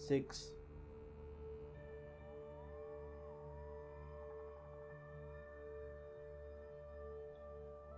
6।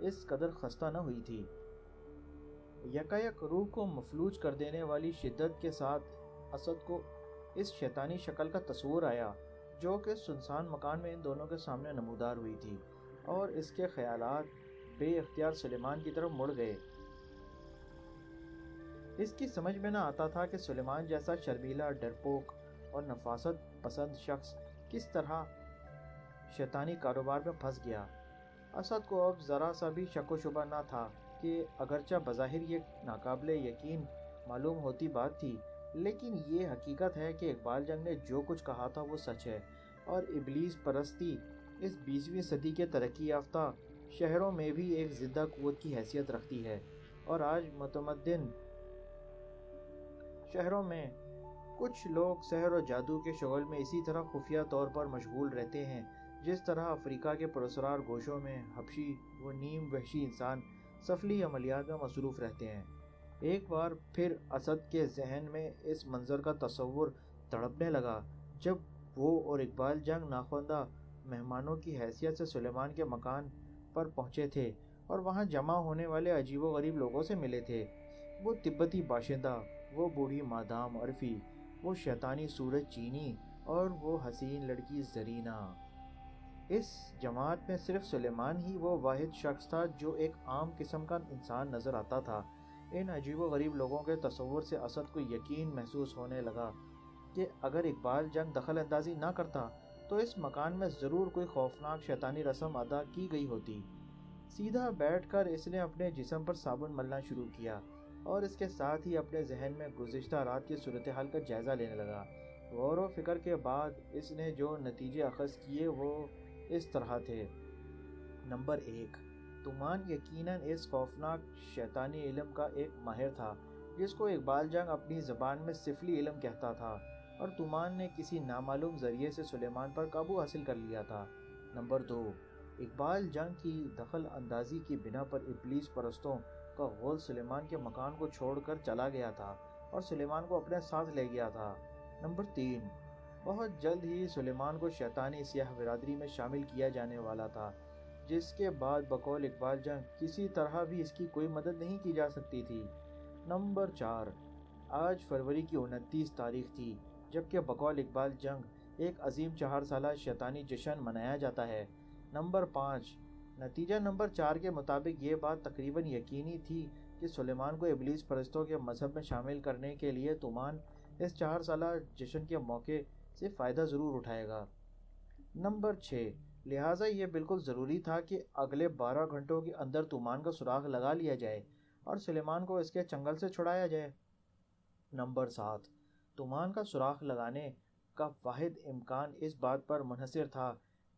اس قدر خستہ نہ ہوئی تھی۔ یکایک روح کو مفلوج کر دینے والی شدت کے ساتھ اسد کو اس شیطانی شکل کا تصور آیا جو کہ سنسان مکان میں ان دونوں کے سامنے نمودار ہوئی تھی، اور اس کے خیالات بے اختیار سلیمان کی طرف مڑ گئے۔ اس کی سمجھ میں نہ آتا تھا کہ سلیمان جیسا شرمیلا، ڈرپوک اور نفاست پسند شخص کس طرح شیطانی کاروبار میں پھنس گیا۔ اسد کو اب ذرا سا بھی شک و شبہ نہ تھا کہ اگرچہ بظاہر یہ ناقابل یقین معلوم ہوتی بات تھی، لیکن یہ حقیقت ہے کہ اقبال جنگ نے جو کچھ کہا تھا وہ سچ ہے، اور ابلیس پرستی اس 20ویں صدی کے ترقی یافتہ شہروں میں بھی ایک زندہ قوت کی حیثیت رکھتی ہے۔ اور آج متمدن شہروں میں کچھ لوگ سحر و جادو کے شغل میں اسی طرح خفیہ طور پر مشغول رہتے ہیں جس طرح افریقہ کے پراسرار گوشوں میں حبشی و نیم وحشی انسان سفلی عملیات میں مصروف رہتے ہیں۔ ایک بار پھر اسد کے ذہن میں اس منظر کا تصور تڑپنے لگا جب وہ اور اقبال جنگ ناخواندہ مہمانوں کی حیثیت سے سلیمان کے مکان پر پہنچے تھے اور وہاں جمع ہونے والے عجیب و غریب لوگوں سے ملے تھے۔ وہ تبتی باشندہ، وہ بوڑھی مادام عرفی، وہ شیطانی سورج چینی اور وہ حسین لڑکی زرینہ۔ اس جماعت میں صرف سلیمان ہی وہ واحد شخص تھا جو ایک عام قسم کا انسان نظر آتا تھا۔ ان عجیب و غریب لوگوں کے تصور سے اسد کو یقین محسوس ہونے لگا کہ اگر اقبال جنگ دخل اندازی نہ کرتا تو اس مکان میں ضرور کوئی خوفناک شیطانی رسم ادا کی گئی ہوتی۔ سیدھا بیٹھ کر اس نے اپنے جسم پر صابن ملنا شروع کیا اور اس کے ساتھ ہی اپنے ذہن میں گزشتہ رات کی صورتحال کا جائزہ لینے لگا۔ غور و فکر کے بعد اس نے جو نتیجے اخذ کیے وہ اس طرح تھے۔ نمبر 1، تومان یقیناً اس خوفناک شیطانی علم کا ایک ماہر تھا جس کو اقبال جنگ اپنی زبان میں سفلی علم کہتا تھا، اور تومان نے کسی نامعلوم ذریعے سے سلیمان پر قابو حاصل کر لیا تھا۔ نمبر 2، اقبال جنگ کی دخل اندازی کی بنا پر ابلیس پرستوں کا غول سلیمان کے مکان کو چھوڑ کر چلا گیا تھا اور سلیمان کو اپنے ساتھ لے گیا تھا۔ نمبر 3، بہت جلد ہی سلیمان کو شیطانی سیاہ برادری میں شامل کیا جانے والا تھا، جس کے بعد بقول اقبال جنگ کسی طرح بھی اس کی کوئی مدد نہیں کی جا سکتی تھی۔ نمبر 4، آج فروری کی 29 تاریخ تھی جبکہ بقول اقبال جنگ ایک عظیم 4 سالہ شیطانی جشن منایا جاتا ہے۔ نمبر 5، نتیجہ نمبر 4 کے مطابق یہ بات تقریباً یقینی تھی کہ سلیمان کو ابلیس پرستوں کے مذہب میں شامل کرنے کے لیے تومان اس 4 سالہ جشن کے موقع سے فائدہ ضرور اٹھائے گا۔ نمبر 6، لہٰذا یہ بالکل ضروری تھا کہ اگلے 12 گھنٹوں کے اندر تومان کا سراغ لگا لیا جائے اور سلیمان کو اس کے چنگل سے چھڑایا جائے۔ نمبر 7، تومان کا سراغ لگانے کا واحد امکان اس بات پر منحصر تھا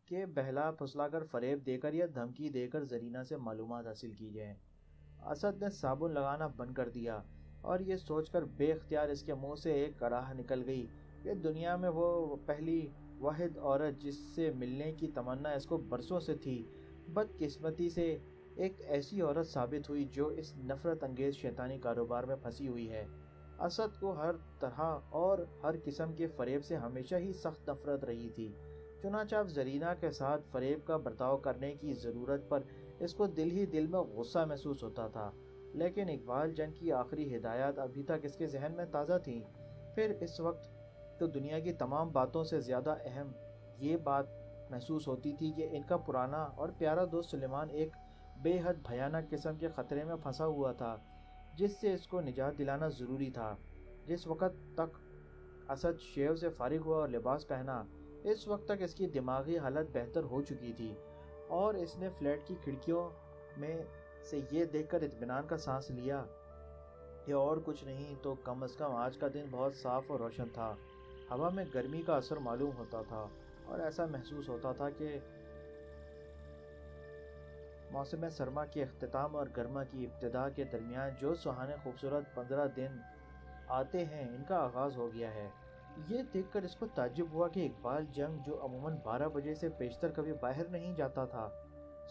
کہ بہلا پھسلا کر، فریب دے کر یا دھمکی دے کر زرینہ سے معلومات حاصل کی جائیں۔ اسد نے صابن لگانا بند کر دیا اور یہ سوچ کر بے اختیار اس کے منہ سے ایک کراہ نکل گئی کہ دنیا میں وہ پہلی واحد عورت جس سے ملنے کی تمنا اس کو برسوں سے تھی، بدقسمتی سے ایک ایسی عورت ثابت ہوئی جو اس نفرت انگیز شیطانی کاروبار میں پھنسی ہوئی ہے۔ اسد کو ہر طرح اور ہر قسم کے فریب سے ہمیشہ ہی سخت نفرت رہی تھی، چنانچہ اب زرینہ کے ساتھ فریب کا برتاؤ کرنے کی ضرورت پر اس کو دل ہی دل میں غصہ محسوس ہوتا تھا، لیکن اقبال جنگ کی آخری ہدایات ابھی تک اس کے ذہن میں تازہ تھیں۔ پھر اس وقت تو دنیا کی تمام باتوں سے زیادہ اہم یہ بات محسوس ہوتی تھی کہ ان کا پرانا اور پیارا دوست سلیمان ایک بے حد بھیانک قسم کے خطرے میں پھنسا ہوا تھا جس سے اس کو نجات دلانا ضروری تھا۔ جس وقت تک اسد شیو سے فارغ ہوا اور لباس پہنا، اس وقت تک اس کی دماغی حالت بہتر ہو چکی تھی اور اس نے فلیٹ کی کھڑکیوں میں سے یہ دیکھ کر اطمینان کا سانس لیا کہ اور کچھ نہیں تو کم از کم آج کا دن بہت صاف اور روشن تھا۔ ہوا میں گرمی کا اثر معلوم ہوتا تھا اور ایسا محسوس ہوتا تھا کہ موسم سرما کے اختتام اور گرما کی ابتدا کے درمیان جو سہانے خوبصورت 15 دن آتے ہیں ان کا آغاز ہو گیا ہے۔ یہ دیکھ کر اس کو تعجب ہوا کہ اقبال جنگ جو عموماً 12 بجے سے پیشتر کبھی باہر نہیں جاتا تھا،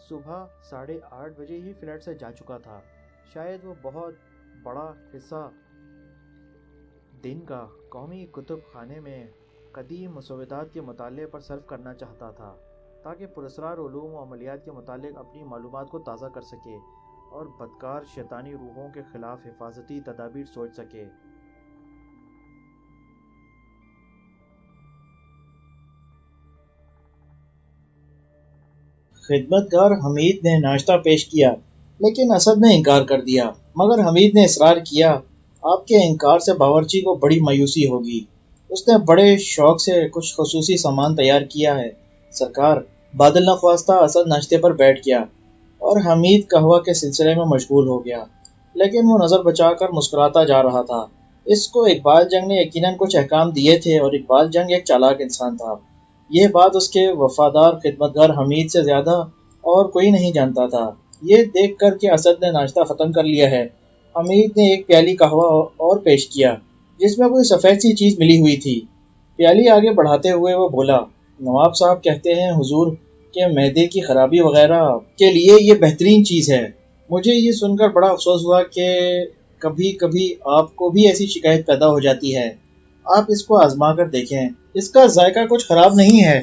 صبح 8:30 بجے ہی فلیٹ سے جا چکا تھا۔ شاید وہ بہت بڑا حصہ دن کا قومی کتب خانے میں قدیم مسودات کے مطالعے پر صرف کرنا چاہتا تھا۔ تاکہ پراسرار علوم و عملیات کے متعلق اپنی معلومات کو تازہ کر سکے اور بدکار شیطانی روحوں کے خلاف حفاظتی تدابیر سوچ سکے۔ خدمتگار حمید نے ناشتہ پیش کیا، لیکن اسد نے انکار کر دیا، مگر حمید نے اصرار کیا، آپ کے انکار سے باورچی کو بڑی مایوسی ہوگی، اس نے بڑے شوق سے کچھ خصوصی سامان تیار کیا ہے۔ سرکار، بادل نخواستہ اسد ناشتے پر بیٹھ گیا اور حمید قہوہ کے سلسلے میں مشغول ہو گیا، لیکن وہ نظر بچا کر مسکراتا جا رہا تھا۔ اس کو اقبال جنگ نے یقیناً کچھ احکام دیے تھے اور اقبال جنگ ایک چالاک انسان تھا۔ یہ بات اس کے وفادار خدمتگار حمید سے زیادہ اور کوئی نہیں جانتا تھا۔ یہ دیکھ کر کہ اسد نے ناشتہ ختم کر لیا ہے، حمید نے ایک پیالی قہوہ اور پیش کیا جس میں کوئی سفید سی چیز ملی ہوئی تھی۔ پیالی آگے بڑھاتے ہوئے وہ بولا، نواب صاحب کہتے ہیں حضور کہ معدے کی خرابی وغیرہ کے لیے یہ بہترین چیز ہے۔ مجھے یہ سن کر بڑا افسوس ہوا کہ کبھی کبھی آپ کو بھی ایسی شکایت پیدا ہو جاتی ہے۔ آپ اس کو آزما کر دیکھیں، اس کا ذائقہ کچھ خراب نہیں ہے۔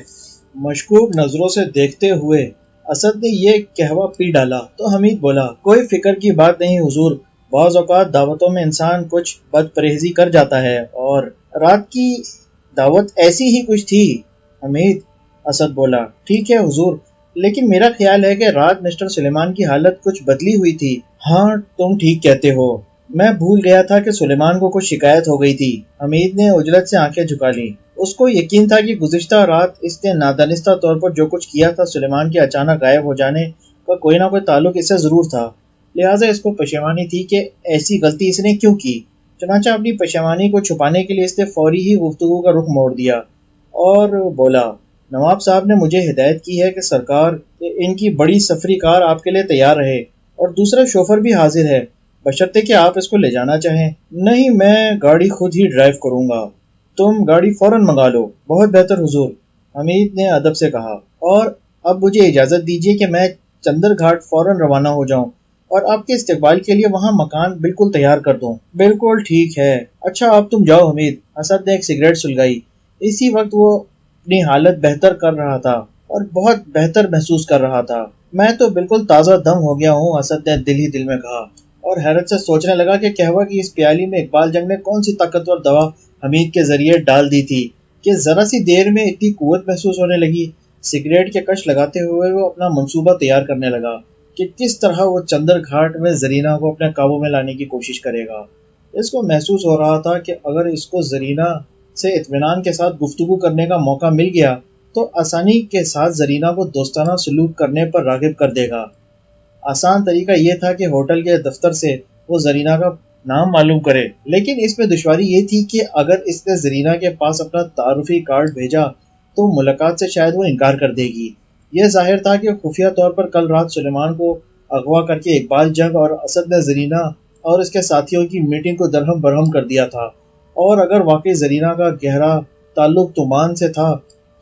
مشکوک نظروں سے دیکھتے ہوئے اسد نے یہ قہوہ پی ڈالا تو حمید بولا، کوئی فکر کی بات نہیں حضور، بعض اوقات دعوتوں میں انسان کچھ بد پرہیزی کر جاتا ہے، اور رات کی دعوت ایسی ہی کچھ تھی۔ حمید، اسد بولا، ٹھیک ہے حضور، لیکن میرا خیال ہے کہ رات مسٹر سلیمان کی حالت کچھ بدلی ہوئی تھی۔ ہاں تم ٹھیک کہتے ہو، میں بھول گیا تھا کہ سلیمان کو کچھ شکایت ہو گئی تھی۔ حمید نے عجلت سے آنکھیں جھکا لیں۔ اس کو یقین تھا کہ گزشتہ رات اس نے نادانستہ طور پر جو کچھ کیا تھا سلیمان کے اچانک غائب ہو جانے کا کوئی نہ کوئی تعلق اس سے ضرور تھا، لہٰذا اس کو پشیمانی تھی کہ ایسی غلطی اس نے کیوں کی۔ چنانچہ اپنی پشیمانی کو چھپانے کے لیے اس نے فوری ہی گفتگو کا رخ موڑ دیا اور بولا، نواب صاحب نے مجھے ہدایت کی ہے کہ سرکار کہ ان کی بڑی سفری کار آپ کے لیے تیار رہے اور دوسرا شوفر بھی حاضر ہے، بشرطے کہ آپ اس کو لے جانا چاہیں۔ نہیں، میں گاڑی خود ہی ڈرائیو کروں گا، تم گاڑی فوراً منگا لو۔ بہت بہتر حضور، حمید نے ادب سے کہا، اور اب مجھے اجازت دیجیے کہ میں چندر گھاٹ فوراً روانہ ہو جاؤں اور آپ کے استقبال کے لیے وہاں مکان بالکل تیار کر دوں۔ بالکل ٹھیک ہے، اچھا اب تم جاؤ حمید۔ اسد نے ایک سگریٹ سلگائی۔ اسی وقت وہ اپنی حالت بہتر کر رہا تھا اور بہت بہتر محسوس کر رہا تھا۔ میں تو بالکل تازہ دم ہو گیا ہوں، اسد نے دل ہی دل میں کہا، اور حیرت سے سوچنے لگا کہ قہوہ کی اس پیالی میں اقبال جنگ نے کون سی طاقتور دوا حمید کے ذریعے ڈال دی تھی کہ ذرا سی دیر میں اتنی قوت محسوس ہونے لگی۔ سگریٹ کے کش لگاتے ہوئے وہ اپنا منصوبہ تیار کرنے لگا کہ کس طرح وہ چندر گھاٹ میں زرینہ کو اپنے قابو میں لانے کی کوشش کرے گا۔ اس کو محسوس ہو رہا تھا کہ اگر اس کو زرینہ سے اطمینان کے ساتھ گفتگو کرنے کا موقع مل گیا تو آسانی کے ساتھ زرینہ کو دوستانہ سلوک کرنے پر راغب کر دے گا۔ آسان طریقہ یہ تھا کہ ہوٹل کے دفتر سے وہ زرینہ کا نام معلوم کرے، لیکن اس میں دشواری یہ تھی کہ اگر اس نے زرینہ کے پاس اپنا تعارفی کارڈ بھیجا تو ملاقات سے شاید وہ انکار کر دے گی۔ یہ ظاہر تھا کہ خفیہ طور پر کل رات سلیمان کو اغوا کر کے اقبال جنگ اور اسد نے زرینہ اور اس کے ساتھیوں کی میٹنگ کو درہم برہم کر دیا تھا، اور اگر واقعی زرینہ کا گہرا تعلق تمان سے تھا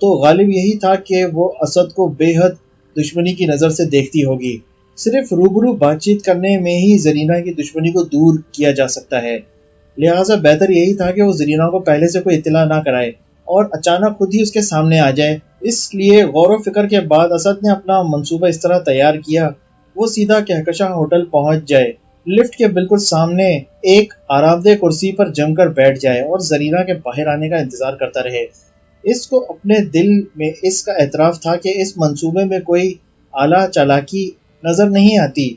تو غالب یہی تھا کہ وہ اسد کو بے حد دشمنی کی نظر سے دیکھتی ہوگی۔ صرف روبرو بات چیت کرنے میں ہی زرینہ کی دشمنی کو دور کیا جا سکتا ہے، لہٰذا بہتر یہی تھا کہ وہ زرینہ کو پہلے سے کوئی اطلاع نہ کرائے اور اچانک خود ہی اس کے سامنے آ جائے۔ اس لیے غور و فکر کے بعد اسد نے اپنا منصوبہ اس طرح تیار کیا وہ سیدھا کہکشاں ہوٹل پہنچ جائے، لفٹ کے بالکل سامنے ایک آرام دہ کرسی پر جم کر بیٹھ جائے اور زرینہ کے باہر آنے کا انتظار کرتا رہے۔ اس کو اپنے دل میں اس کا اعتراف تھا کہ اس منصوبے میں کوئی اعلیٰ چالاکی نظر نہیں آتی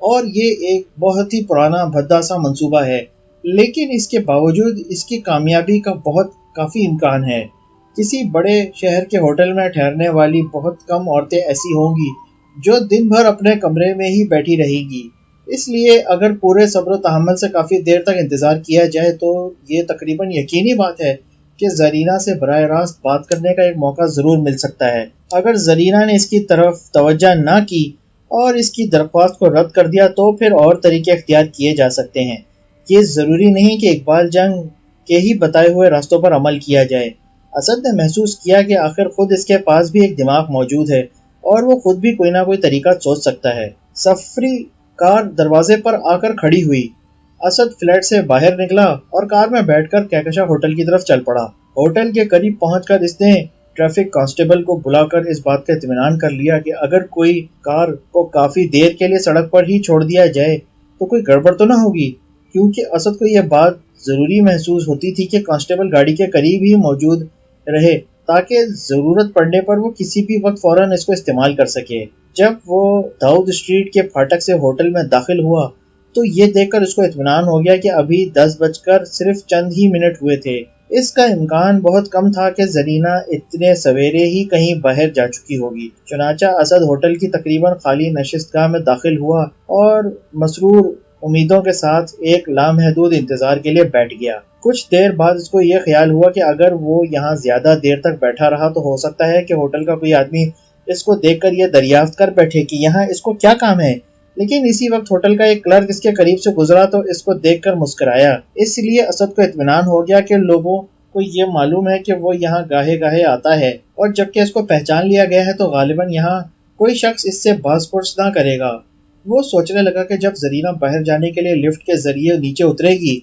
اور یہ ایک بہت ہی پرانا بھدا سا منصوبہ ہے، لیکن اس کے باوجود اس کی کامیابی کا بہت کافی امکان ہے۔ کسی بڑے شہر کے ہوٹل میں ٹھہرنے والی بہت کم عورتیں ایسی ہوں گی جو دن بھر اپنے کمرے میں ہی بیٹھی رہے گی، اس لیے اگر پورے صبر و تحمل سے کافی دیر تک انتظار کیا جائے تو یہ تقریباً یقینی بات ہے کہ زرینہ سے براہ راست بات کرنے کا ایک موقع ضرور مل سکتا ہے۔ اگر زرینہ نے اس کی طرف توجہ نہ کی اور اس کی درخواست کو رد کر دیا تو پھر اور طریقے اختیار کیے جا سکتے ہیں۔ یہ ضروری نہیں کہ اقبال جنگ کے ہی بتائے ہوئے راستوں پر عمل کیا جائے۔ اسد نے محسوس کیا کہ آخر خود اس کے پاس بھی ایک دماغ موجود ہے اور وہ خود بھی کوئی نہ کوئی طریقہ سوچ سکتا ہے۔ سفری کار دروازے پر آ کر کھڑی ہوئی۔ اسد فلیٹ سے باہر نکلا اور کار میں بیٹھ کر کہکشاں ہوٹل کی طرف چل پڑا۔ ہوٹل کے قریب پہنچ کر اس نے ٹریفک کانسٹیبل کو بلا کر اس بات کا اطمینان کر لیا کہ اگر کوئی کار کو کافی دیر کے لیے سڑک پر ہی چھوڑ دیا جائے تو کوئی گڑبڑ تو نہ ہوگی، کیونکہ اسد کو یہ بات ضروری محسوس ہوتی تھی کہ کانسٹیبل گاڑی کے قریب ہی موجود رہے تاکہ ضرورت پڑنے پر وہ کسی بھی وقت فوراً اس کو استعمال کر سکے۔ جب وہ داؤد اسٹریٹ کے پھاٹک سے ہوٹل میں داخل ہوا تو یہ دیکھ کر اس کو اطمینان ہو گیا کہ ابھی 10 بج کر صرف چند ہی منٹ ہوئے تھے۔ اس کا امکان بہت کم تھا کہ زرینہ اتنے سویرے ہی کہیں باہر جا چکی ہوگی۔ چنانچہ اسد ہوٹل کی تقریباً خالی نشستگاہ میں داخل ہوا اور مسرور امیدوں کے ساتھ ایک لامحدود انتظار کے لیے بیٹھ گیا۔ کچھ دیر بعد اس کو یہ خیال ہوا کہ اگر وہ یہاں زیادہ دیر تک بیٹھا رہا تو ہو سکتا ہے کہ ہوٹل کا کوئی آدمی اس کو دیکھ کر یہ دریافت کر بیٹھے کہ یہاں اس کو کیا کام ہے، لیکن اسی وقت ہوٹل کا ایک کلرک اس کے قریب سے گزرا تو اس کو دیکھ کر مسکرایا۔ اس لیے اسد کو اطمینان ہو گیا کہ لوگوں کو یہ معلوم ہے کہ وہ یہاں گاہے گاہے آتا ہے، اور جب کہ اس کو پہچان لیا گیا ہے تو غالباً یہاں کوئی شخص اس سے باز پرس نہ کرے گا۔ وہ سوچنے لگا کہ جب زرینہ باہر جانے کے لیے لفٹ کے ذریعے نیچے اترے گی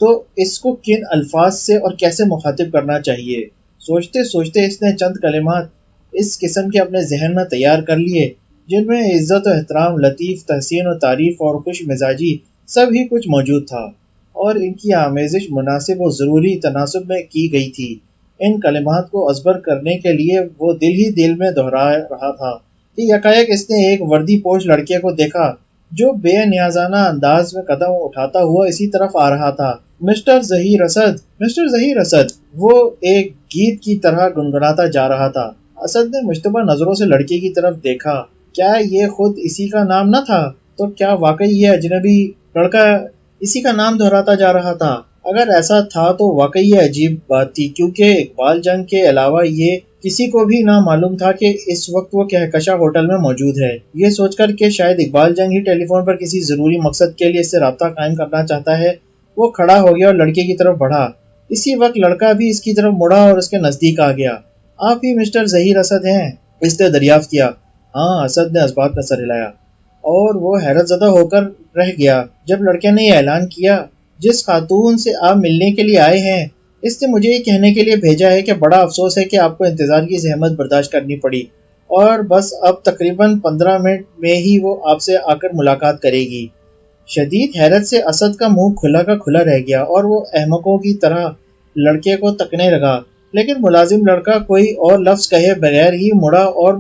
تو اس کو کن الفاظ سے اور کیسے مخاطب کرنا چاہیے۔ سوچتے سوچتے اس نے چند کلمات اس قسم کے اپنے ذہن میں تیار کر لیے جن میں عزت و احترام، لطیف، تحسین و تعریف اور خوش مزاجی سب ہی کچھ موجود تھا، اور ان کی آمیزش مناسب و ضروری تناسب میں کی گئی تھی۔ ان کلمات کو ازبر کرنے کے لیے وہ دل ہی دل میں دہرا رہا تھا کہ یکایک اس نے ایک وردی پوش لڑکے کو دیکھا جو بے نیازانہ انداز میں قدم اٹھاتا ہوا اسی طرف آ رہا تھا۔ مسٹر ظہیر اسد، مسٹر ظہیر اسد، وہ ایک گیت کی طرح گنگناتا جا رہا تھا۔ اسد نے مشتبہ نظروں سے لڑکے کی طرف دیکھا۔ کیا یہ خود اسی کا نام نہ تھا؟ تو کیا واقعی یہ اجنبی لڑکا اسی کا نام دہراتا جا رہا تھا؟ اگر ایسا تھا تو واقعی یہ عجیب بات تھی، کیونکہ اقبال جنگ کے علاوہ یہ کسی کو بھی نہ معلوم تھا کہ اس وقت وہ کہکشاں ہوٹل میں موجود ہے۔ یہ سوچ کر کہ شاید اقبال جنگ ہی ٹیلی فون پر کسی ضروری مقصد کے لیے اس سے رابطہ قائم کرنا چاہتا ہے، وہ کھڑا ہو گیا اور لڑکے کی طرف بڑھا۔ اسی وقت لڑکا بھی اس کی طرف مڑا اور اس کے نزدیک آ گیا۔ آپ ہی مسٹر ظہیر اسد ہیں؟ اس نے دریافت کیا۔ ہاں، اسد نے اس بات پر سر ہلایا، اور وہ حیرت زدہ ہو کر رہ گیا جب لڑکے نے یہ اعلان کیا، جس خاتون سے آپ ملنے کے لیے آئے ہیں اس نے مجھے یہ کہنے کے لیے بھیجا ہے کہ بڑا افسوس ہے کہ آپ کو انتظار کی زحمت برداشت کرنی پڑی، اور بس اب تقریباً 15 منٹ میں ہی وہ آپ سے آ کر ملاقات کرے گی۔ شدید حیرت سے اسد کا منہ کھلا کا کھلا رہ گیا اور وہ احمقوں کی طرح لڑکے کو تکنے لگا، لیکن ملازم لڑکا کوئی اور لفظ کہے بغیر ہی مڑا اور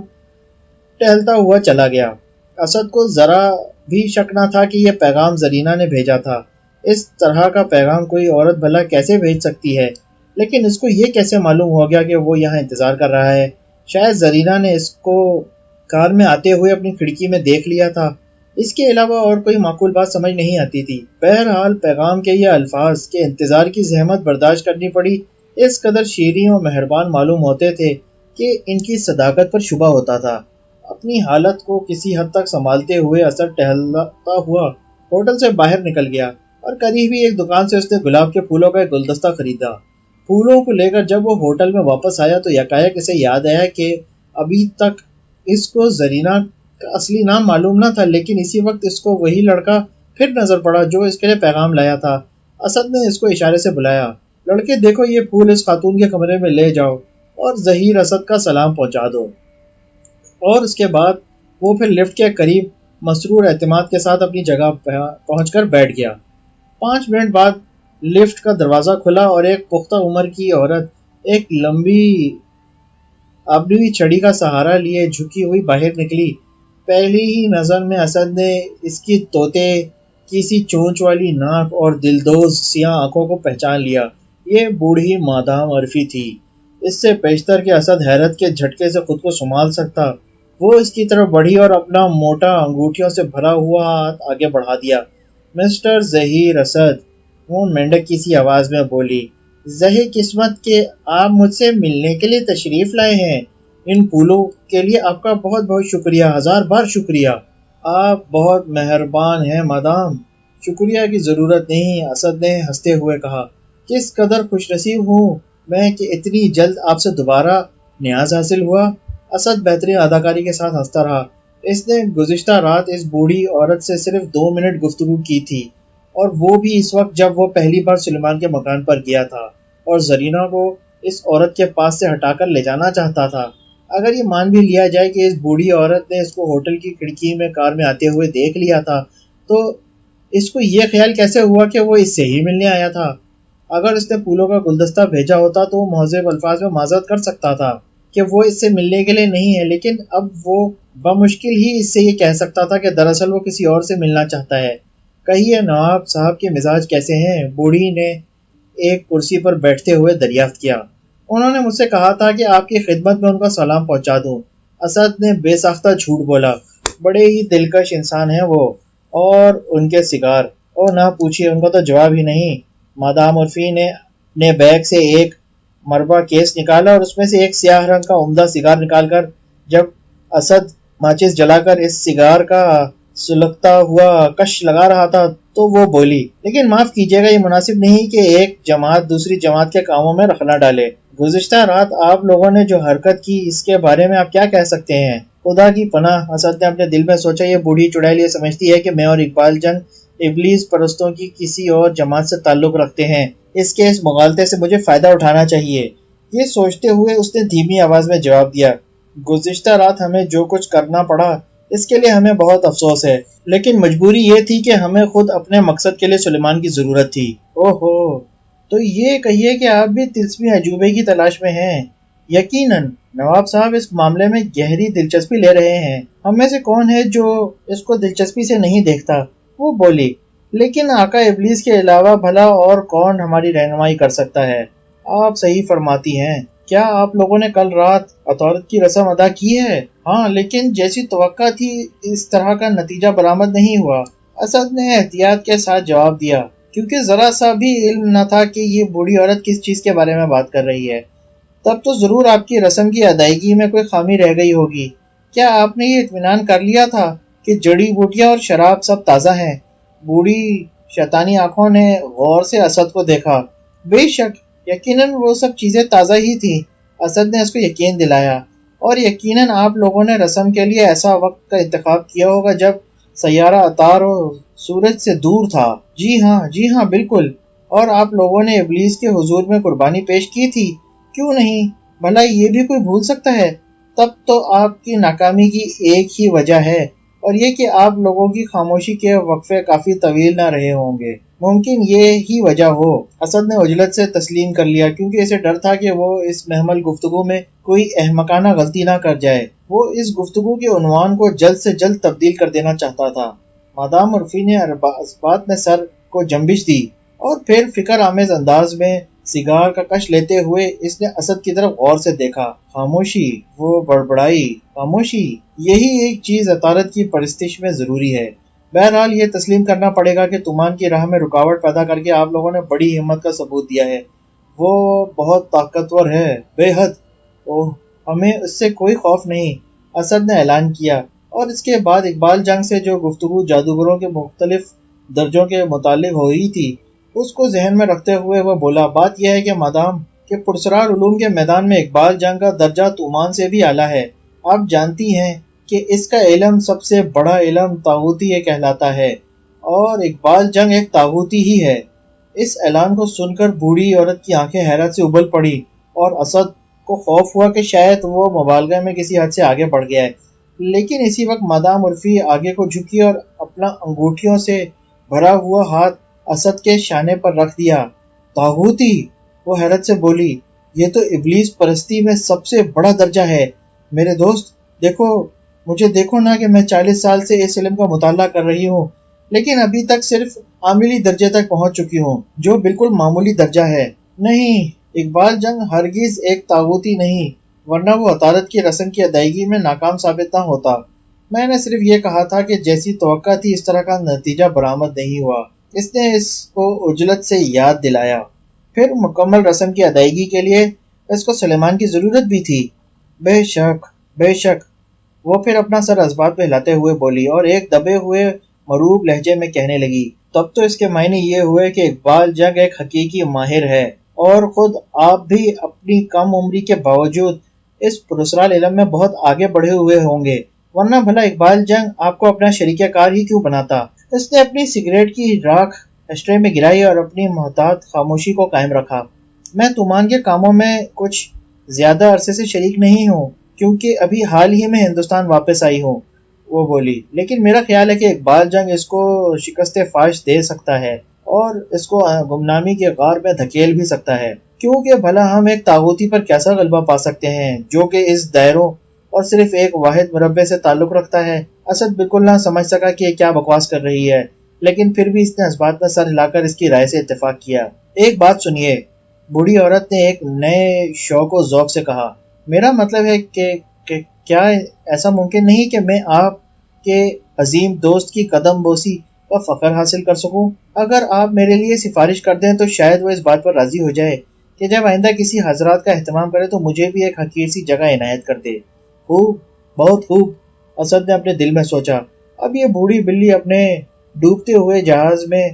ٹہلتا ہوا چلا گیا۔ اسد کو ذرا بھی شک نہ تھا کہ یہ پیغام زرینہ نے بھیجا تھا۔ اس طرح کا پیغام کوئی عورت بھلا کیسے بھیج سکتی ہے؟ لیکن اس کو یہ کیسے معلوم ہو گیا کہ وہ یہاں انتظار کر رہا ہے؟ شاید زرینہ نے اس کو کار میں آتے ہوئے اپنی کھڑکی میں دیکھ لیا تھا۔ اس کے علاوہ اور کوئی معقول بات سمجھ نہیں آتی تھی۔ بہرحال پیغام کے یہ الفاظ کہ انتظار کی زحمت برداشت کرنی پڑی اس قدر شیریں و مہربان معلوم ہوتے تھے کہ ان کی صداقت پر شبہ ہوتا تھا۔ اپنی حالت کو کسی حد تک سنبھالتے ہوئے اسد ٹہلتا ہوا ہوٹل سے باہر نکل گیا اور قریب ہی ایک دکان سے اس نے گلاب کے پھولوں کا ایک گلدستہ خریدا۔ پھولوں کو لے کر جب وہ ہوٹل میں واپس آیا تو یکایک اسے یاد آیا کہ ابھی تک اس کو زرینہ کا اصلی نام معلوم نہ تھا، لیکن اسی وقت اس کو وہی لڑکا پھر نظر پڑا جو اس کے لیے پیغام لایا تھا۔ اسد نے اس کو اشارے سے بلایا، لڑکے دیکھو یہ پھول اس خاتون کے کمرے میں لے جاؤ اور ظہیر اسد کا سلام پہنچا دو۔ اور اس کے بعد وہ پھر لفٹ کے قریب مسرور اعتماد کے ساتھ اپنی جگہ پہنچ کر بیٹھ گیا۔ 5 منٹ بعد لفٹ کا دروازہ کھلا اور ایک پختہ عمر کی عورت ایک لمبی آبنوی چھڑی کا سہارا لیے جھکی ہوئی باہر نکلی۔ پہلی ہی نظر میں اسد نے اس کی طوطے کی سی چونچ والی ناک اور دلدوز سیاہ آنکھوں کو پہچان لیا۔ یہ بوڑھی مادام عرفی تھی۔ اس سے پیشتر کہ اسد حیرت کے جھٹکے سے خود کو سنبھال سکتا، وہ اس کی طرف بڑھی اور اپنا موٹا انگوٹھیوں سے بھرا ہوا ہاتھ آگے بڑھا دیا۔ مسٹر ظہیر اسد، وہ مینڈک کی سی آواز میں بولی، ظہیر قسمت کہ آپ مجھ سے ملنے کے لیے تشریف لائے ہیں۔ ان پھولوں کے لیے آپ کا بہت بہت شکریہ، 1000 بار شکریہ۔ آپ بہت مہربان ہیں مادام۔ شکریہ کی ضرورت نہیں، اسد نے ہنستے ہوئے کہا۔ کس قدر خوش نصیب ہوں میں کہ اتنی جلد آپ سے دوبارہ نیاز حاصل ہوا۔ اسد بہترین اداکاری کے ساتھ ہنستا رہا۔ اس نے گزشتہ رات اس بوڑھی عورت سے صرف 2 منٹ گفتگو کی تھی، اور وہ بھی اس وقت جب وہ پہلی بار سلیمان کے مکان پر گیا تھا اور زرینہ کو اس عورت کے پاس سے ہٹا کر لے جانا چاہتا تھا۔ اگر یہ مان بھی لیا جائے کہ اس بوڑھی عورت نے اس کو ہوٹل کی کھڑکی میں کار میں آتے ہوئے دیکھ لیا تھا، تو اس کو یہ خیال کیسے ہوا کہ وہ اس سے ہی ملنے آیا تھا؟ اگر اس نے پھولوں کا گلدستہ بھیجا ہوتا تو وہ مہذب الفاظ میں معذرت کر سکتا تھا کہ وہ اس سے ملنے کے لیے نہیں ہے، لیکن اب وہ بمشکل ہی اس سے یہ کہہ سکتا تھا کہ دراصل وہ کسی اور سے ملنا چاہتا ہے۔ کہیے نواب صاحب کے مزاج کیسے ہیں؟ بوڑھی نے ایک کرسی پر بیٹھتے ہوئے دریافت کیا۔ انہوں نے مجھ سے کہا تھا کہ آپ کی خدمت میں ان کا سلام پہنچا دوں۔ اسد نے بے ساختہ جھوٹ بولا۔ بڑے ہی دلکش انسان ہیں وہ، اور ان کے سگار، او نہ پوچھئے، ان کا تو جواب ہی نہیں۔ مادام عرفی نے بیگ سے ایک مربع کیس نکالا اور اس میں سے ایک سیاہ رنگ کا عمدہ سگار نکال کر جب اسد ماچس جلا کر اس سگار کا سلگتا ہوا کش لگا رہا تھا تو وہ بولی، لیکن معاف کیجیے گا، یہ مناسب نہیں کہ ایک جماعت دوسری جماعت کے کاموں میں رخنہ ڈالے۔ گزشتہ رات آپ لوگوں نے جو حرکت کی اس کے بارے میں آپ کیا کہہ سکتے ہیں؟ خدا کی پناہ، اسد نے اپنے دل میں سوچا، یہ بوڑھی چڑیل یہ سمجھتی ہے کہ میں اور اقبال جنگ ابلیس پرستوں کی کسی اور جماعت سے تعلق رکھتے ہیں۔ اس کے اس مغالطے سے مجھے فائدہ اٹھانا چاہیے۔ یہ سوچتے ہوئے اس نے دھیمی آواز میں جواب دیا، گزشتہ رات ہمیں جو کچھ کرنا پڑا اس کے لیے ہمیں بہت افسوس ہے، لیکن مجبوری یہ تھی کہ ہمیں خود اپنے مقصد کے لیے سلیمان کی ضرورت تھی۔ اوہو، تو یہ کہیے کہ آپ بھی طلسمی عجوبے کی تلاش میں ہیں؟ یقیناً، نواب صاحب اس معاملے میں گہری دلچسپی لے رہے ہیں۔ ہم میں سے کون ہے جو اس کو دلچسپی سے نہیں دیکھتا؟ وہ بولی، لیکن آقا ابلیس کے علاوہ بھلا اور کون ہماری رہنمائی کر سکتا ہے؟ آپ صحیح فرماتی ہیں۔ کیا آپ لوگوں نے کل رات عطارد کی رسم ادا کی ہے؟ ہاں، لیکن جیسی توقع تھی اس طرح کا نتیجہ برآمد نہیں ہوا۔ اسد نے احتیاط کے ساتھ جواب دیا، کیونکہ ذرا سا بھی علم نہ تھا کہ یہ بوڑھی عورت کس چیز کے بارے میں بات کر رہی ہے۔ تب تو ضرور آپ کی رسم کی ادائیگی میں کوئی خامی رہ گئی ہوگی۔ کیا آپ نے یہ اطمینان کر لیا تھا کہ جڑی بوٹیاں اور شراب سب تازہ ہیں؟ بوڑھی شیطانی آنکھوں نے غور سے اسد کو دیکھا۔ بے شک، یقیناً وہ سب چیزیں تازہ ہی تھیں، اسد نے اس کو یقین دلایا، اور یقیناً آپ لوگوں نے رسم کے لیے ایسا وقت کا انتخاب کیا ہوگا جب سیارہ عطار و سورج سے دور تھا۔ جی ہاں بالکل، اور آپ لوگوں نے ابلیس کے حضور میں قربانی پیش کی تھی، کیوں نہیں؟ بھلا یہ بھی کوئی بھول سکتا ہے؟ تب تو آپ کی ناکامی کی ایک ہی وجہ ہے، اور یہ کہ آپ لوگوں کی خاموشی کے وقفے کافی طویل نہ رہے ہوں گے۔ ممکن یہ ہی وجہ ہو۔ اسد نے عجلت سے تسلیم کر لیا، کیونکہ اسے ڈر تھا کہ وہ اس محمل گفتگو میں کوئی احمقانہ غلطی نہ کر جائے۔ وہ اس گفتگو کے عنوان کو جلد سے جلد تبدیل کر دینا چاہتا تھا۔ مادام عرفی نے اس بات میں سر کو جنبش دی، اور پھر فکر آمیز انداز میں سگار کا کش لیتے ہوئے اس نے اسد کی طرف غور سے دیکھا۔ خاموشی، وہ بڑبڑائی، خاموشی، یہی ایک چیز عطارد کی پرستش میں ضروری ہے۔ بہرحال یہ تسلیم کرنا پڑے گا کہ تمان کی راہ میں رکاوٹ پیدا کر کے آپ لوگوں نے بڑی ہمت کا ثبوت دیا ہے۔ وہ بہت طاقتور ہے، بے حد۔ اوہ، ہمیں اس سے کوئی خوف نہیں، اسد نے اعلان کیا، اور اس کے بعد اقبال جنگ سے جو گفتگو جادوگروں کے مختلف درجوں کے متعلق ہوئی تھی اس کو ذہن میں رکھتے ہوئے وہ بولا، بات یہ ہے کہ مادام کہ پرسرار علوم کے میدان میں اقبال جنگ کا درجہ تومان سے بھی اعلیٰ ہے۔ آپ جانتی ہیں کہ اس کا علم سب سے بڑا علم طاغوتی کہلاتا ہے، اور اقبال جنگ ایک طاغوتی ہی ہے۔ اس اعلان کو سن کر بوڑھی عورت کی آنکھیں حیرت سے ابل پڑی، اور اسد کو خوف ہوا کہ شاید وہ مبالغے میں کسی حد سے آگے بڑھ گیا ہے۔ لیکن اسی وقت مادام عرفی آگے کو جھکی اور اپنا انگوٹھیوں سے بھرا ہوا ہاتھ اسد کے شانے پر رکھ دیا۔ طاغوتی، وہ حیرت سے بولی، یہ تو ابلیس پرستی میں سب سے بڑا درجہ ہے۔ میرے دوست، مجھے دیکھو نا کہ میں 40 سال سے اس علم کا مطالعہ کر رہی ہوں، لیکن ابھی تک صرف عاملی درجے تک پہنچ چکی ہوں، جو بالکل معمولی درجہ ہے۔ نہیں، اقبال جنگ ہرگز ایک طاغوتی نہیں، ورنہ وہ عطارد کی رسم کی ادائیگی میں ناکام ثابت نہ ہوتا۔ میں نے صرف یہ کہا تھا کہ جیسی توقع تھی اس طرح کا نتیجہ برآمد نہیں ہوا۔ اس نے اس کو عجلت سے یاد دلایا۔ پھر مکمل رسم کی ادائیگی کے لیے اس کو سلیمان کی ضرورت بھی تھی۔ بے شک، وہ پھر اپنا سر اسبات پہ ہلاتے ہوئے بولی، اور ایک دبے ہوئے مروب لہجے میں کہنے لگی، تب تو اس کے معنی یہ ہوئے کہ اقبال جنگ ایک حقیقی ماہر ہے، اور خود آپ بھی اپنی کم عمری کے باوجود اس پرسرار علم میں بہت آگے بڑھے ہوئے ہوں گے، ورنہ بھلا اقبال جنگ آپ کو اپنا شریک کار ہی کیوں بناتا؟ اس نے اپنی سگریٹ کی راکھ اشٹرے میں گرائی اور اپنی محتاط خاموشی کو قائم رکھا۔ میں تمان کے کاموں میں کچھ زیادہ عرصے سے شریک نہیں ہوں کیونکہ ابھی حال ہی میں ہندوستان واپس آئی ہوں، وہ بولی، لیکن میرا خیال ہے کہ اقبال جنگ اس کو شکست فاش دے سکتا ہے اور اس کو گمنامی کے غار میں دھکیل بھی سکتا ہے، کیونکہ بھلا ہم ایک طاغوتی پر کیسا غلبہ پا سکتے ہیں جو کہ اس دائروں اور صرف ایک واحد مربع سے تعلق رکھتا ہے۔ اسد بالکل نہ سمجھ سکا کہ یہ کیا بکواس کر رہی ہے، لیکن پھر بھی اس نے اس بات میں سر ہلا کر اس کی رائے سے اتفاق کیا۔ ایک بات سنیے، بوڑھی عورت نے ایک نئے شوق و ذوق سے کہا، میرا مطلب ہے کہ کیا ایسا ممکن نہیں کہ میں آپ کے عظیم دوست کی قدم بوسی کا فخر حاصل کر سکوں؟ اگر آپ میرے لیے سفارش کر دیں تو شاید وہ اس بات پر راضی ہو جائے کہ جب آئندہ کسی حضرات کا اہتمام کرے تو مجھے بھی ایک حقیر سی جگہ عنایت کر دے۔ خوب، بہت خوب، اسد نے اپنے دل میں سوچا، اب یہ بوڑھی بلی اپنے ڈوبتے ہوئے جہاز میں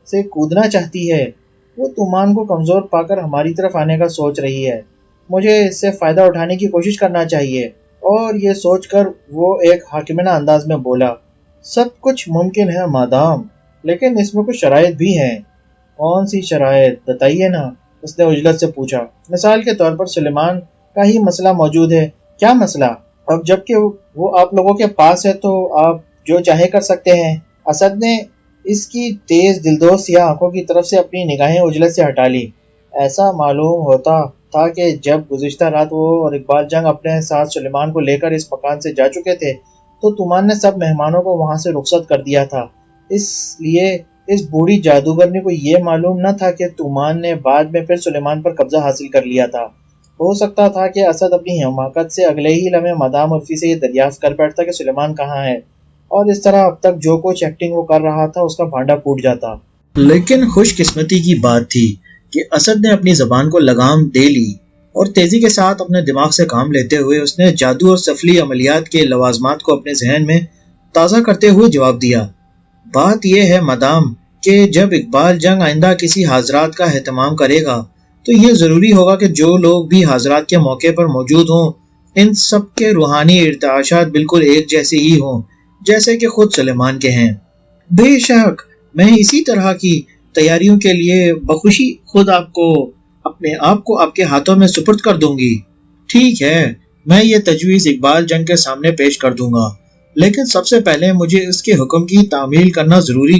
سے کودنا چاہتی ہے۔ وہ تمان کو کمزور پا کر ہماری طرف آنے کا سوچ رہی ہے، مجھے اس سے فائدہ اٹھانے کی کوشش کرنا چاہیے۔ اور یہ سوچ کر وہ ایک حاکمانہ انداز میں بولا، سب کچھ ممکن ہے مادام، لیکن اس میں کچھ شرائط بھی ہیں۔ کون سی شرائط؟ بتائیے نا، اس نے عجلت سے پوچھا۔ مثال کے طور پر سلیمان کا ہی مسئلہ موجود ہے۔ کیا مسئلہ؟ اب جب کہ وہ آپ لوگوں کے پاس ہے تو آپ جو چاہے کر سکتے ہیں۔ اسد نے اس کی تیز دلدوز سیاہ آنکھوں کی طرف سے اپنی نگاہیں عجلت سے ہٹا لی۔ ایسا معلوم ہوتا تھا کہ جب گزشتہ رات وہ اور اقبال جنگ اپنے ساتھ سلیمان کو لے کر اس مکان سے جا چکے تھے تو تمان نے سب مہمانوں کو وہاں سے رخصت کر دیا تھا، اس لیے اس بوڑھی جادوگرنی کو یہ معلوم نہ تھا کہ تمان نے بعد میں پھر سلیمان پر قبضہ حاصل کر لیا تھا۔ ہو سکتا تھا کہ اسد اپنی حماقت سے اگلے ہی لمحے مدام عرفی سے یہ دریافت کر بیٹھتا کہ سلیمان کہاں ہے، اور اس طرح اب تک جو کچھ ایکٹنگ وہ کر رہا تھا اس کا بھانڈا پھوٹ جاتا۔ لیکن خوش قسمتی کی بات تھی کہ اسد نے اپنی زبان کو لگام دے لی اور تیزی کے ساتھ اپنے دماغ سے کام لیتے ہوئے اس نے جادو اور سفلی عملیات کے لوازمات کو اپنے ذہن میں تازہ کرتے ہوئے جواب دیا، بات یہ ہے مدام کہ جب اقبال جنگ آئندہ کسی حاضرات کا اہتمام کرے گا تو یہ ضروری ہوگا کہ جو لوگ بھی حاضرات کے موقع پر موجود ہوں ان سب کے روحانی ارتعاشات بالکل ایک جیسے ہی ہوں جیسے کہ خود سلیمان کے ہیں۔ بے شک میں اسی طرح کی تیاریوں کے لیے بخوشی خود اپنے آپ کو آپ کے ہاتھوں میں سپرد کر دوں گی۔ ٹھیک ہے، میں یہ تجویز اقبال جنگ کے سامنے پیش کر دوں گا، لیکن سب سے پہلے مجھے اس کے حکم کی تعمیل کرنا ضروری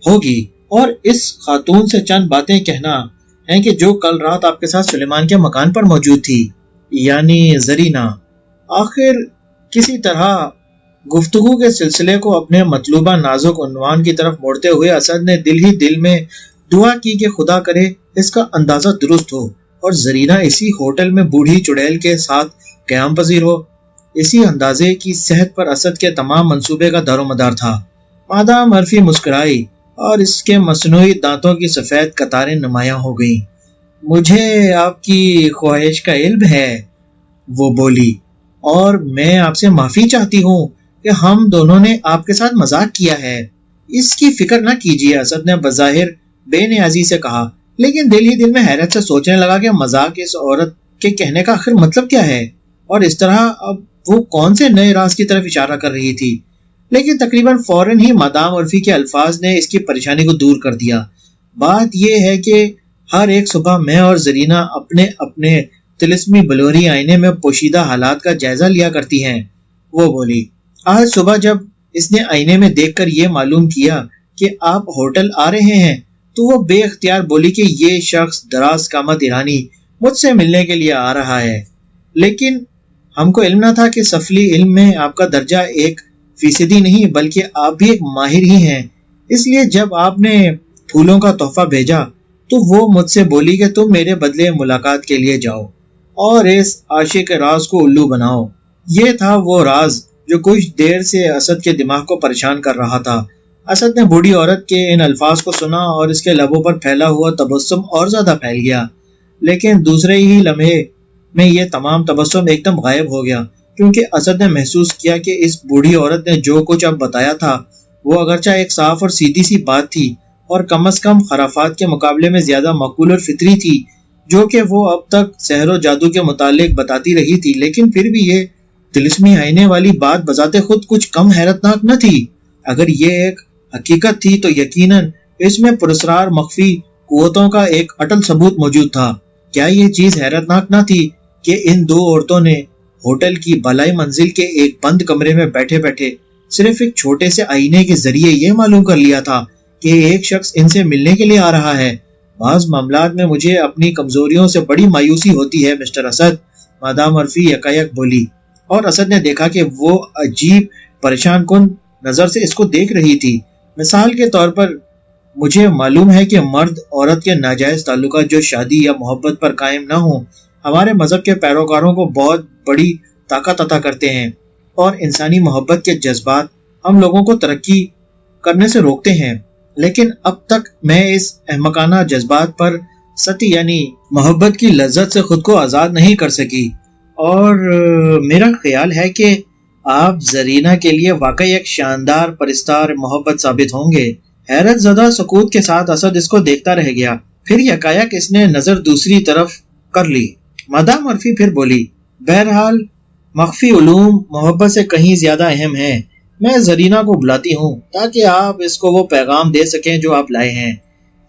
ہوگی اور اس خاتون سے چند باتیں کہنا ہے کہ جو کل رات آپ کے ساتھ سلیمان کے مکان پر موجود تھی، یعنی زرینہ۔ آخر کسی طرح گفتگو کے سلسلے کو اپنے مطلوبہ نازک عنوان کی طرف موڑتے ہوئے اسد نے دل ہی دل میں دعا کی کہ خدا کرے اس کا اندازہ درست ہو اور زرینہ اسی ہوٹل میں بوڑھی چڑیل کے ساتھ قیام پذیر ہو۔ اسی اندازے کی صحت پر اسد کے تمام منصوبے کا دار و مدار تھا۔ مادام عرفی مسکرائی اور اس کے مصنوعی دانتوں کی سفید قطاریں نمایاں ہو گئیں۔ مجھے آپ کی خواہش کا علم ہے، وہ بولی، اور میں آپ سے معافی چاہتی ہوں کہ ہم دونوں نے آپ کے ساتھ مذاق کیا ہے۔ اس کی فکر نہ کیجیے، اسد نے بظاہر بے نیازی سے کہا، لیکن دل ہی دل میں حیرت سے سوچنے لگا کہ مذاق اس عورت کے کہنے کا آخر مطلب کیا ہے، اور اس طرح اب وہ کون سے نئے راز کی طرف اشارہ کر رہی تھی۔ لیکن تقریباً فوراً ہی مادام عرفی کے الفاظ نے اس کی پریشانی کو دور کر دیا۔ بات یہ ہے کہ ہر ایک صبح میں اور زرینہ اپنے اپنے طلسمی بلوری آئینے میں پوشیدہ حالات کا جائزہ لیا کرتی ہیں، وہ بولی۔ آج صبح جب اس نے آئینے میں دیکھ کر یہ معلوم کیا کہ آپ ہوٹل آ رہے ہیں تو وہ بے اختیار بولی کہ یہ شخص دراز قامت ایرانی مجھ سے ملنے کے لیے آ رہا ہے، لیکن ہم کو علم نہ تھا کہ سفلی علم میں آپ کا درجہ 1% نہیں بلکہ آپ بھی ایک ماہر ہی ہیں۔ اس لیے جب آپ نے پھولوں کا تحفہ بھیجا تو وہ مجھ سے بولی کہ تم میرے بدلے ملاقات کے لیے جاؤ اور اس عاشق کے راز کو الو بناؤ۔ یہ تھا وہ راز جو کچھ دیر سے اسد کے دماغ کو پریشان کر رہا تھا۔ اسد نے بوڑھی عورت کے ان الفاظ کو سنا اور اس کے لبوں پر پھیلا ہوا تبسم اور زیادہ پھیل گیا، لیکن دوسرے ہی لمحے میں یہ تمام تبسم ایک دم غائب ہو گیا، کیونکہ اسد نے محسوس کیا کہ اس بوڑھی عورت نے جو کچھ اب بتایا تھا وہ اگرچہ ایک صاف اور سیدھی سی بات تھی اور کم از کم خرافات کے مقابلے میں زیادہ معقول اور فطری تھی جو کہ وہ اب تک سحر و جادو کے متعلق بتاتی رہی تھی، لیکن پھر بھی یہ طلسمی آئینے والی بات بذات خود کچھ کم حیرتناک نہ تھی۔ اگر یہ ایک حقیقت تھی تو یقیناً اس میں پراسرار مخفی قوتوں کا ایک اٹل ثبوت موجود تھا۔ کیا یہ چیز حیرتناک نہ تھی کہ ان دو عورتوں نے ہوٹل کی بالائی منزل کے ایک بند کمرے میں بیٹھے بیٹھے صرف ایک چھوٹے سے آئینے کے ذریعے یہ معلوم کر لیا تھا کہ ایک شخص ان سے ملنے کے لیے آ رہا ہے۔ بعض معاملات میں مجھے اپنی کمزوریوں سے بڑی مایوسی ہوتی ہے مسٹر اسد، مادام مرفی یکایک بولی، اور اسد نے دیکھا کہ وہ عجیب پریشان کن نظر سے اس کو دیکھ رہی تھی۔ مثال کے طور پر مجھے معلوم ہے کہ مرد عورت کے ناجائز تعلقات جو شادی یا محبت پر قائم نہ ہوں ہمارے مذہب کے پیروکاروں کو بہت بڑی طاقت عطا کرتے ہیں، اور انسانی محبت کے جذبات ہم لوگوں کو ترقی کرنے سے روکتے ہیں، لیکن اب تک میں اس احمقانہ جذبات پر ستی یعنی محبت کی لذت سے خود کو آزاد نہیں کر سکی، اور میرا خیال ہے کہ آپ زرینہ کے لیے واقعی ایک شاندار پرستار محبت ثابت ہوں گے۔ حیرت زدہ سکوت کے ساتھ اسد اس کو دیکھتا رہ گیا، پھر یکایک اس نے نظر دوسری طرف کر لی۔ مادام مرفی پھر بولی، بہرحال مخفی علوم محبت سے کہیں زیادہ اہم ہیں۔ میں زرینہ کو بلاتی ہوں تاکہ آپ اس کو وہ پیغام دے سکیں جو آپ لائے ہیں۔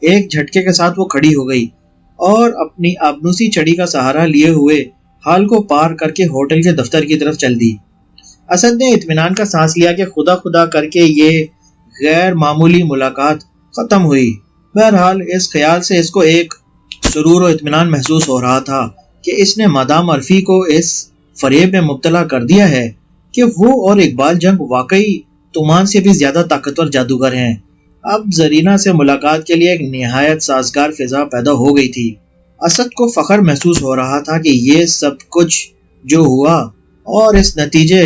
ایک جھٹکے کے ساتھ وہ کھڑی ہو گئی اور اپنی آبنوسی چھڑی کا سہارا لیے ہوئے ہال کو پار کر کے ہوٹل کے دفتر کی طرف چل دی۔ اسد نے اطمینان کا سانس لیا کہ خدا خدا کر کے یہ غیر معمولی ملاقات ختم ہوئی۔ بہرحال اس خیال سے اس کو ایک سرور و اطمینان محسوس ہو رہا تھا کہ اس نے مادام مرفی کو اس فریب میں مبتلا کر دیا ہے کہ وہ اور اقبال جنگ واقعی طومان سے بھی زیادہ طاقتور جادوگر ہیں۔ اب زرینہ سے ملاقات کے لیے ایک نہایت سازگار فضا پیدا ہو گئی تھی۔ اسد کو فخر محسوس ہو رہا تھا کہ یہ سب کچھ جو ہوا اور اس نتیجے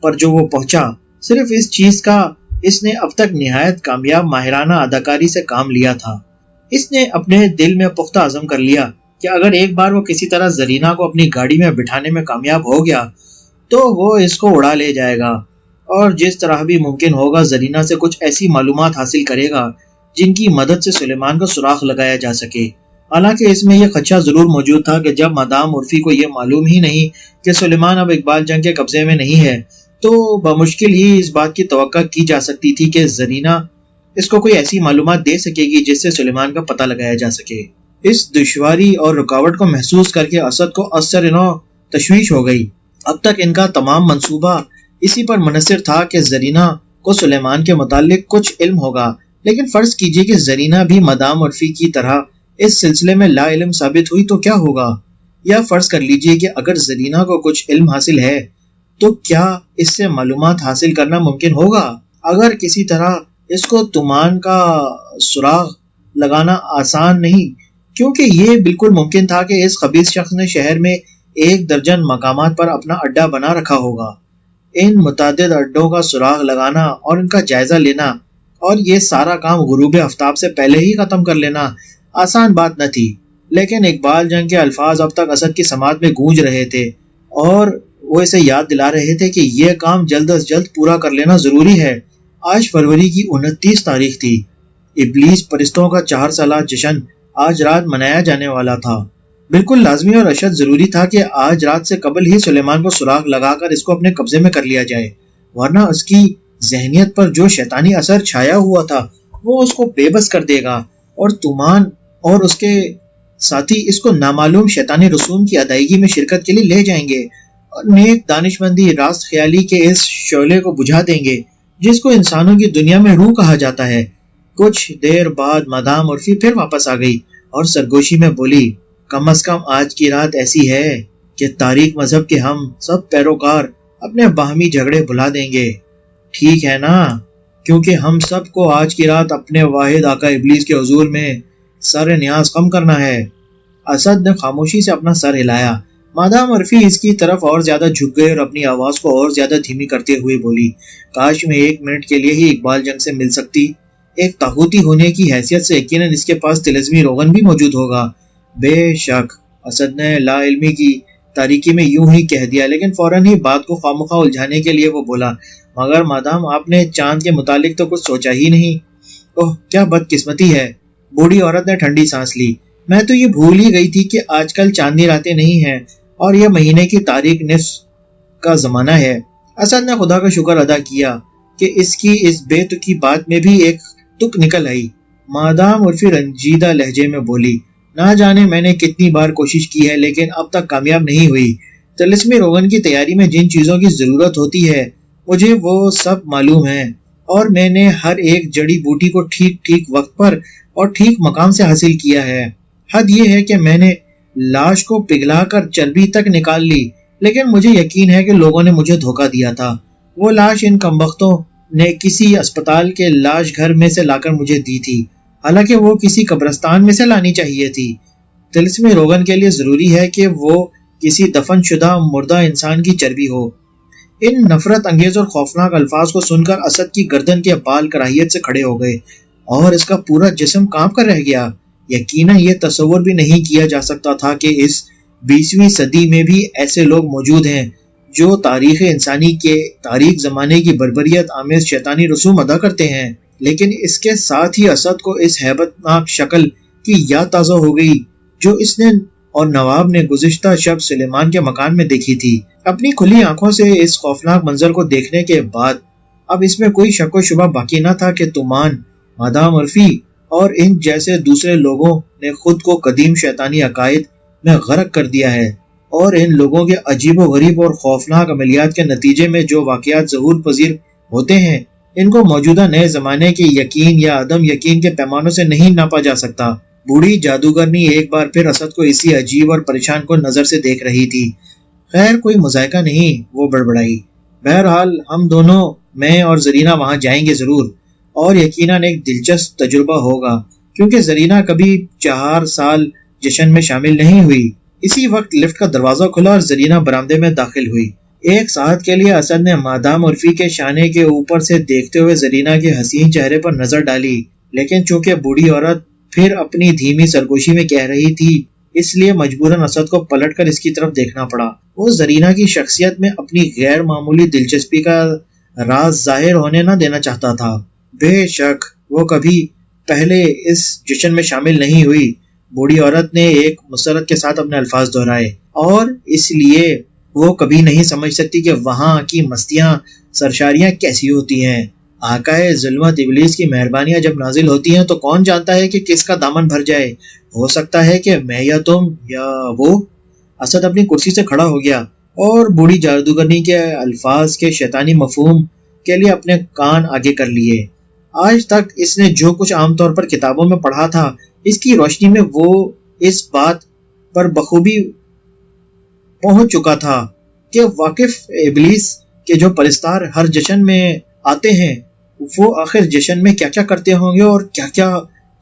پر جو وہ پہنچا، صرف اس چیز کا اس نے اب تک نہایت کامیاب ماہرانہ اداکاری سے کام لیا تھا۔ اس نے اپنے دل میں پختہ عزم کر لیا کہ اگر ایک بار وہ کسی طرح زرینہ کو اپنی گاڑی میں بٹھانے میں کامیاب ہو گیا تو وہ اس کو اڑا لے جائے گا، اور جس طرح بھی ممکن ہوگا زرینہ سے کچھ ایسی معلومات حاصل کرے گا جن کی مدد سے سلیمان کا سراغ لگایا جا سکے۔ حالانکہ اس میں یہ خدشہ ضرور موجود تھا کہ جب مادام مرفی کو یہ معلوم ہی نہیں کہ سلیمان اب اقبال جنگ کے قبضے میں نہیں ہے تو بمشکل ہی اس بات کی توقع کی جا سکتی تھی کہ زرینہ اس کو کوئی ایسی معلومات دے سکے گی جس سے سلیمان کا پتہ لگایا جا سکے۔ اس دشواری اور رکاوٹ کو محسوس کر کے اسد کو اثر نو تشویش ہو گئی۔ اب تک ان کا تمام منصوبہ اسی پر منحصر تھا کہ زرینہ کو سلیمان کے متعلق کچھ علم ہوگا، لیکن فرض کیجئے کہ زرینہ بھی مادام مرفی کی طرح اس سلسلے میں لا علم ثابت ہوئی تو کیا ہوگا؟ یا فرض کر لیجئے کہ اگر زرینہ کو کچھ علم حاصل ہے تو کیا اس سے معلومات حاصل کرنا ممکن ہوگا؟ اگر کسی طرح اس کو طومان کا سراغ لگانا آسان نہیں، کیونکہ یہ بالکل ممکن تھا کہ اس خبیث شخص نے شہر میں 1 درجن مقامات پر اپنا اڈا بنا رکھا ہوگا۔ ان متعدد اڈوں کا سراغ لگانا اور ان کا جائزہ لینا اور یہ سارا کام غروب آفتاب سے پہلے ہی ختم کر لینا آسان بات نہ تھی، لیکن اقبال جنگ کے الفاظ اب تک اسد کی سماعت میں گونج رہے تھے اور وہ اسے یاد دلا رہے تھے کہ یہ کام جلد از جلد پورا کر لینا ضروری ہے۔ آج فروری کی 29 تاریخ تھی۔ ابلیس پرستوں کا 4 سالہ جشن آج رات منایا جانے والا تھا۔ بالکل لازمی اور اشد ضروری تھا کہ آج رات سے قبل ہی سلیمان کو سراغ لگا کر اس کو اپنے قبضے میں کر لیا جائے، ورنہ اس کی ذہنیت پر جو شیطانی اثر چھایا ہوا تھا وہ اس کو بے بس کر دے گا، اور طومان اور اس کے ساتھی اس کو نامعلوم شیطانی رسوم کی ادائیگی میں شرکت کے لیے لے جائیں گے اور نیک دانشمندی راست خیالی کے اس شعلے کو بجھا دیں گے جس کو انسانوں کی دنیا میں روح کہا جاتا ہے۔ کچھ دیر بعد مادام مرفی پھر واپس آ گئی اور سرگوشی میں بولی، کم از کم آج کی رات ایسی ہے کہ تاریخ مذہب کے ہم سب پیروکار اپنے باہمی جھگڑے بھلا دیں گے، ٹھیک ہے نا؟ کیونکہ ہم سب کو آج کی رات اپنے واحد آقا ابلیس کے حضور میں سر نیاز خم کرنا ہے۔ اسد نے خاموشی سے اپنا سر ہلایا۔ مادام مرفی اس کی طرف اور زیادہ جھک گئی اور اپنی آواز کو اور زیادہ دھیمی کرتے ہوئے بولی، کاش میں 1 منٹ کے لیے ہی اقبال جنگ سے مل سکتی۔ ایک طاغوتی ہونے کی حیثیت سے یقیناً اس کے پاس طلسمی روغن بھی موجود ہوگا۔ بے شک، اسد نے لا علمی کی تاریکی میں یوں ہی کہہ دیا، لیکن فوراً ہی بات کو خامخواہ الجھانے کے لیے وہ بولا، مگر مادام آپ نے چاند کے متعلق تو کچھ سوچا ہی نہیں۔ اوہ کیا بدقسمتی ہے۔ بوڑھی عورت نے ٹھنڈی سانس لی، میں تو یہ بھول ہی گئی تھی کہ آج کل چاندنی راتیں نہیں ہیں اور یہ مہینے کی تاریخ نصف کا زمانہ ہے۔ اسد نے خدا کا شکر ادا کیا کہ اس کی اس بے تکی بات میں بھی ایک تک نکل آئی۔ مادام عرفی رنجیدہ لہجے میں بولی، نہ جانے میں نے کتنی بار کوشش کی ہے لیکن اب تک کامیاب نہیں ہوئی۔ طلسم روغن کی تیاری میں جن چیزوں کی ضرورت ہوتی ہے مجھے وہ سب معلوم ہے، اور میں نے ہر ایک جڑی بوٹی کو ٹھیک ٹھیک وقت پر اور ٹھیک مقام سے حاصل کیا ہے۔ حد یہ ہے کہ میں نے لاش کو پگھلا کر چربی تک نکال لی، لیکن مجھے یقین ہے کہ لوگوں نے مجھے دھوکہ دیا تھا۔ وہ لاش ان کمبختوں نے کسی اسپتال کے لاش گھر میں سے لا کر مجھے دی تھی، حالانکہ وہ کسی قبرستان میں سے لانی چاہیے تھی۔ طلسم روغن کے لیے ضروری ہے کہ وہ کسی دفن شدہ مردہ انسان کی چربی ہو۔ ان نفرت انگیز اور خوفناک الفاظ کو سن کر اسد کی گردن کے بال کراہیت سے کھڑے ہو گئے اور اس کا پورا جسم کانپ کر رہ گیا۔ یقیناً یہ تصور بھی نہیں کیا جا سکتا تھا کہ اس 20ویں صدی میں بھی ایسے لوگ موجود ہیں جو تاریخ انسانی کے تاریک زمانے کی بربریت آمیز شیطانی رسوم ادا کرتے ہیں۔ لیکن اس کے ساتھ ہی اسد کو اس ہیبت ناک شکل کی یاد تازہ ہو گئی جو اس نے اور نواب نے گزشتہ شب سلیمان کے مکان میں دیکھی تھی۔ اپنی کھلی آنکھوں سے اس خوفناک منظر کو دیکھنے کے بعد اب اس میں کوئی شک و شبہ باقی نہ تھا کہ تمان، مادام عرفی اور ان جیسے دوسرے لوگوں نے خود کو قدیم شیطانی عقائد میں غرق کر دیا ہے، اور ان لوگوں کے عجیب و غریب اور خوفناک عملیات کے نتیجے میں جو واقعات ظہور پذیر ہوتے ہیں ان کو موجودہ نئے زمانے کے یقین یا عدم یقین کے پیمانوں سے نہیں ناپا جا سکتا۔ بوڑھی جادوگرنی ایک بار پھر اسد کو اسی عجیب اور پریشان کو نظر سے دیکھ رہی تھی۔ خیر کوئی مذائقہ نہیں، وہ بڑبڑائی۔ بہرحال ہم دونوں، میں اور زرینہ وہاں جائیں گے ضرور، اور یقیناً ایک دلچسپ تجربہ ہوگا کیونکہ زرینہ کبھی 4 سال جشن میں شامل نہیں ہوئی۔ اسی وقت لفٹ کا دروازہ کھلا اور زرینہ برآمدے میں داخل ہوئی۔ ایک ساتھ کے لیے اسد نے مادام عرفی کے شانے کے اوپر سے دیکھتے ہوئے زرینہ کے حسین چہرے پر نظر ڈالی، لیکن چونکہ بوڑھی عورت پھر اپنی دھیمی سرگوشی میں کہہ رہی تھی اس لیے مجبوراً اسد کو پلٹ کر اس کی طرف دیکھنا پڑا۔ وہ زرینہ کی شخصیت میں اپنی غیر معمولی دلچسپی کا راز ظاہر ہونے نہ دینا چاہتا تھا۔ بے شک وہ کبھی پہلے اس جشن میں شامل نہیں ہوئی، بوڑھی عورت نے ایک مسرت کے ساتھ اپنے الفاظ دہرائے، اور اس لیے وہ کبھی نہیں سمجھ سکتی کہ وہاں کی مستیاں سرشاریاں کیسی ہوتی ہیں۔ آقائے ظلمت ابلیس کی مہربانیاں جب نازل ہوتی ہیں تو کون جانتا ہے کہ کس کا دامن بھر جائے، ہو سکتا ہے کہ میں یا تم یا وہ۔ اسد اپنی کرسی سے کھڑا ہو گیا اور بوڑھی جادوگرنی کے الفاظ کے شیطانی مفہوم کے لیے اپنے کان آگے کر لیے۔ آج تک اس نے جو کچھ عام طور پر کتابوں میں پڑھا تھا اس کی روشنی میں وہ اس بات پر بخوبی پہنچ چکا تھا کہ واقف ابلیس کے جو پرستار ہر جشن میں آتے ہیں وہ آخر جشن میں کیا کیا کرتے ہوں گے اور کیا کیا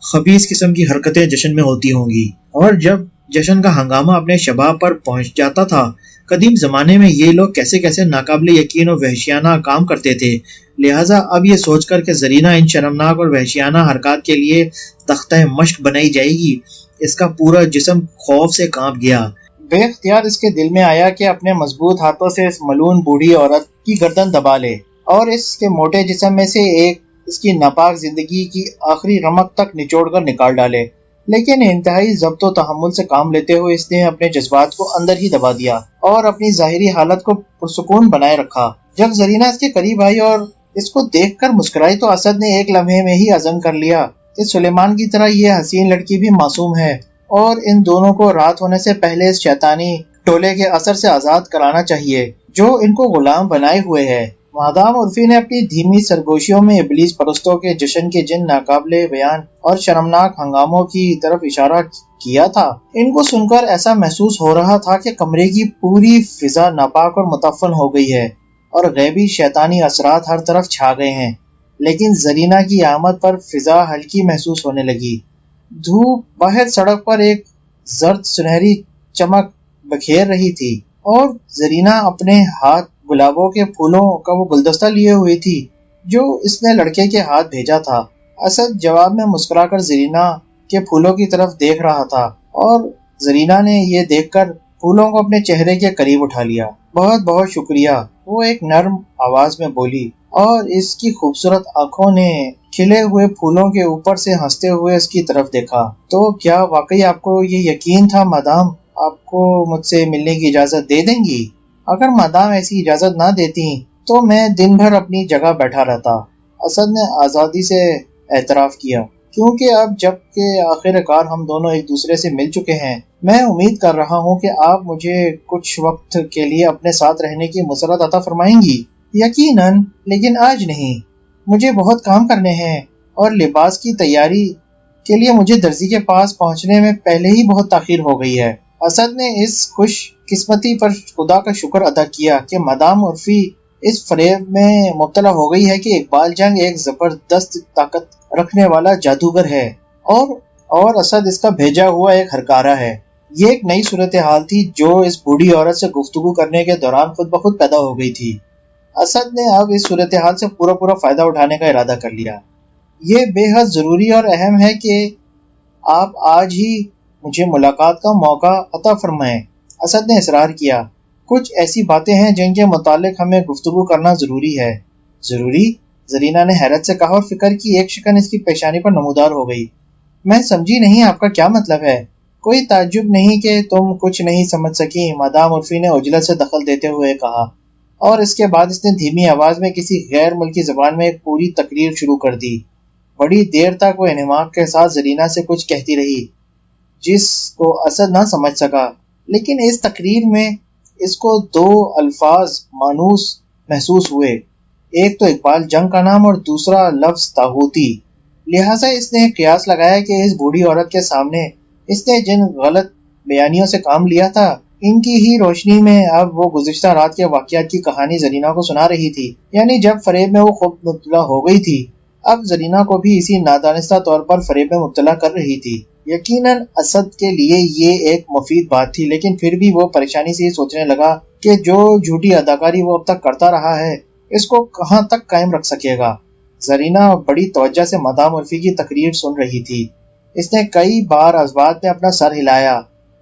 خبیث قسم کی حرکتیں جشن میں ہوتی ہوں گی۔ اور جب جشن کا ہنگامہ اپنے شباب پر پہنچ جاتا تھا، قدیم زمانے میں یہ لوگ کیسے کیسے ناقابل یقین اور وحشیانہ کام کرتے تھے۔ لہٰذا اب یہ سوچ کر کہ زرینہ ان شرمناک اور وحشیانہ حرکات کے لیے تختہ مشق بنائی جائے گی، اس کا پورا جسم خوف سے کانپ گیا۔ بے اختیار اس کے دل میں آیا کہ اپنے مضبوط ہاتھوں سے اس ملعون بوڑھی عورت کی گردن دبا لے اور اس کے موٹے جسم میں سے ایک اس کی ناپاک زندگی کی آخری رمق تک نچوڑ کر نکال ڈالے، لیکن انتہائی ضبط و تحمل سے کام لیتے ہوئے اس نے اپنے جذبات کو اندر ہی دبا دیا اور اپنی ظاہری حالت کو پرسکون بنائے رکھا۔ جب زرینہ اس کے قریب آئی اور اس کو دیکھ کر مسکرائی تو اسد نے ایک لمحے میں ہی عزم کر لیا کہ سلیمان کی طرح یہ حسین لڑکی بھی معصوم ہے اور ان دونوں کو رات ہونے سے پہلے اس شیطانی ٹولے کے اثر سے آزاد کرانا چاہیے جو ان کو غلام بنائے ہوئے ہے۔ مادام عرفی نے اپنی دھیمی سرگوشیوں میں ابلیس پرستوں کے جشن کے جن ناقابل بیان اور شرمناک ہنگاموں کی طرف اشارہ کیا تھا، ان کو سن کر ایسا محسوس ہو رہا تھا کہ کمرے کی پوری فضا ناپاک اور متعفن ہو گئی ہے اور غیبی شیطانی اثرات ہر طرف چھا گئے ہیں۔ لیکن زرینہ کی آمد پر فضا ہلکی محسوس ہونے لگی۔ دھوپ باہر سڑک پر ایک زرد سنہری چمک بکھیر رہی تھی اور زرینہ اپنے ہاتھ گلابوں کے پھولوں کا وہ گلدستہ لیے ہوئی تھی جو اس نے لڑکے کے ہاتھ بھیجا تھا۔ اسد جواب میں مسکرا کر زرینہ کے پھولوں کی طرف دیکھ رہا تھا اور زرینہ نے یہ دیکھ کر پھولوں کو اپنے چہرے کے قریب اٹھا لیا۔ بہت بہت شکریہ، وہ ایک نرم آواز میں بولی، اور اس کی خوبصورت آنکھوں نے کھلے ہوئے پھولوں کے اوپر سے ہنستے ہوئے اس کی طرف دیکھا۔ تو کیا واقعی آپ کو یہ یقین تھا مادام آپ کو مجھ سے ملنے کی اجازت دے دیں گی؟ اگر مادام ایسی اجازت نہ دیتی تو میں دن بھر اپنی جگہ بیٹھا رہتا، اسد نے آزادی سے اعتراف کیا۔ کیونکہ اب جب کہ آخر کار ہم دونوں ایک دوسرے سے مل چکے ہیں، میں امید کر رہا ہوں کہ آپ مجھے کچھ وقت کے لیے اپنے ساتھ رہنے کی مسرت عطا فرمائیں گی۔ یقیناً، لیکن آج نہیں۔ مجھے بہت کام کرنے ہیں اور لباس کی تیاری کے لیے مجھے درزی کے پاس پہنچنے میں پہلے ہی بہت تاخیر ہو گئی ہے۔ اسد نے اس خوش قسمتی پر خدا کا شکر ادا کیا کہ مدام عرفی اس فریب میں مبتلا ہو گئی ہے کہ اقبال جنگ ایک زبردست طاقت رکھنے والا جادوگر ہے اور اسد اس کا بھیجا ہوا ایک ہرکارہ ہے۔ یہ ایک نئی صورتحال تھی جو اس بوڑھی عورت سے گفتگو کرنے کے دوران خود بخود پیدا ہو گئی تھی۔ اسد نے اب اس صورتحال سے پورا فائدہ اٹھانے کا ارادہ کر لیا۔ یہ بے حد ضروری اور اہم ہے کہ آپ آج ہی مجھے ملاقات کا موقع عطا فرمائیں، اسد نے اصرار کیا۔ کچھ ایسی باتیں ہیں جن کے متعلق ہمیں گفتگو کرنا ضروری ہے۔ ضروری؟ زرینہ نے حیرت سے کہا اور فکر کی ایک شکن اس کی پیشانی پر نمودار ہو گئی۔ میں سمجھی نہیں، آپ کا کیا مطلب ہے؟ کوئی تعجب نہیں کہ تم کچھ نہیں سمجھ سکی، مدام عرفی نے عجلت سے دخل دیتے ہوئے کہا، اور اس کے بعد اس نے دھیمی آواز میں کسی غیر ملکی زبان میں ایک پوری تقریر شروع کر دی۔ بڑی دیر تک وہ انہماک کے ساتھ زرینہ سے کچھ کہتی رہی جس کو اسد نہ سمجھ سکا، لیکن اس تقریر میں اس کو دو الفاظ مانوس محسوس ہوئے، ایک تو اقبال جنگ کا نام اور دوسرا لفظ طاغوتی۔ لہٰذا اس نے قیاس لگایا کہ اس بوڑھی عورت کے سامنے اس نے جن غلط بیانیوں سے کام لیا تھا، ان کی ہی روشنی میں اب وہ گزشتہ رات کے واقعات کی کہانی زرینہ کو سنا رہی تھی، یعنی جب فریب میں وہ خود مبتلا ہو گئی تھی، اب زرینہ کو بھی اسی نادانستہ طور پر فریب میں مبتلا کر رہی تھی۔ یقیناً اسد کے لیے یہ ایک مفید بات تھی، لیکن پھر بھی وہ پریشانی سے یہ سوچنے لگا کہ جو جھوٹی اداکاری وہ اب تک کرتا رہا ہے اس کو کہاں تک قائم رکھ سکے گا۔ زرینہ بڑی توجہ سے مدام عرفی کی تقریر سن رہی تھی۔ اس نے کئی بار ازبات میں اپنا سر ہلایا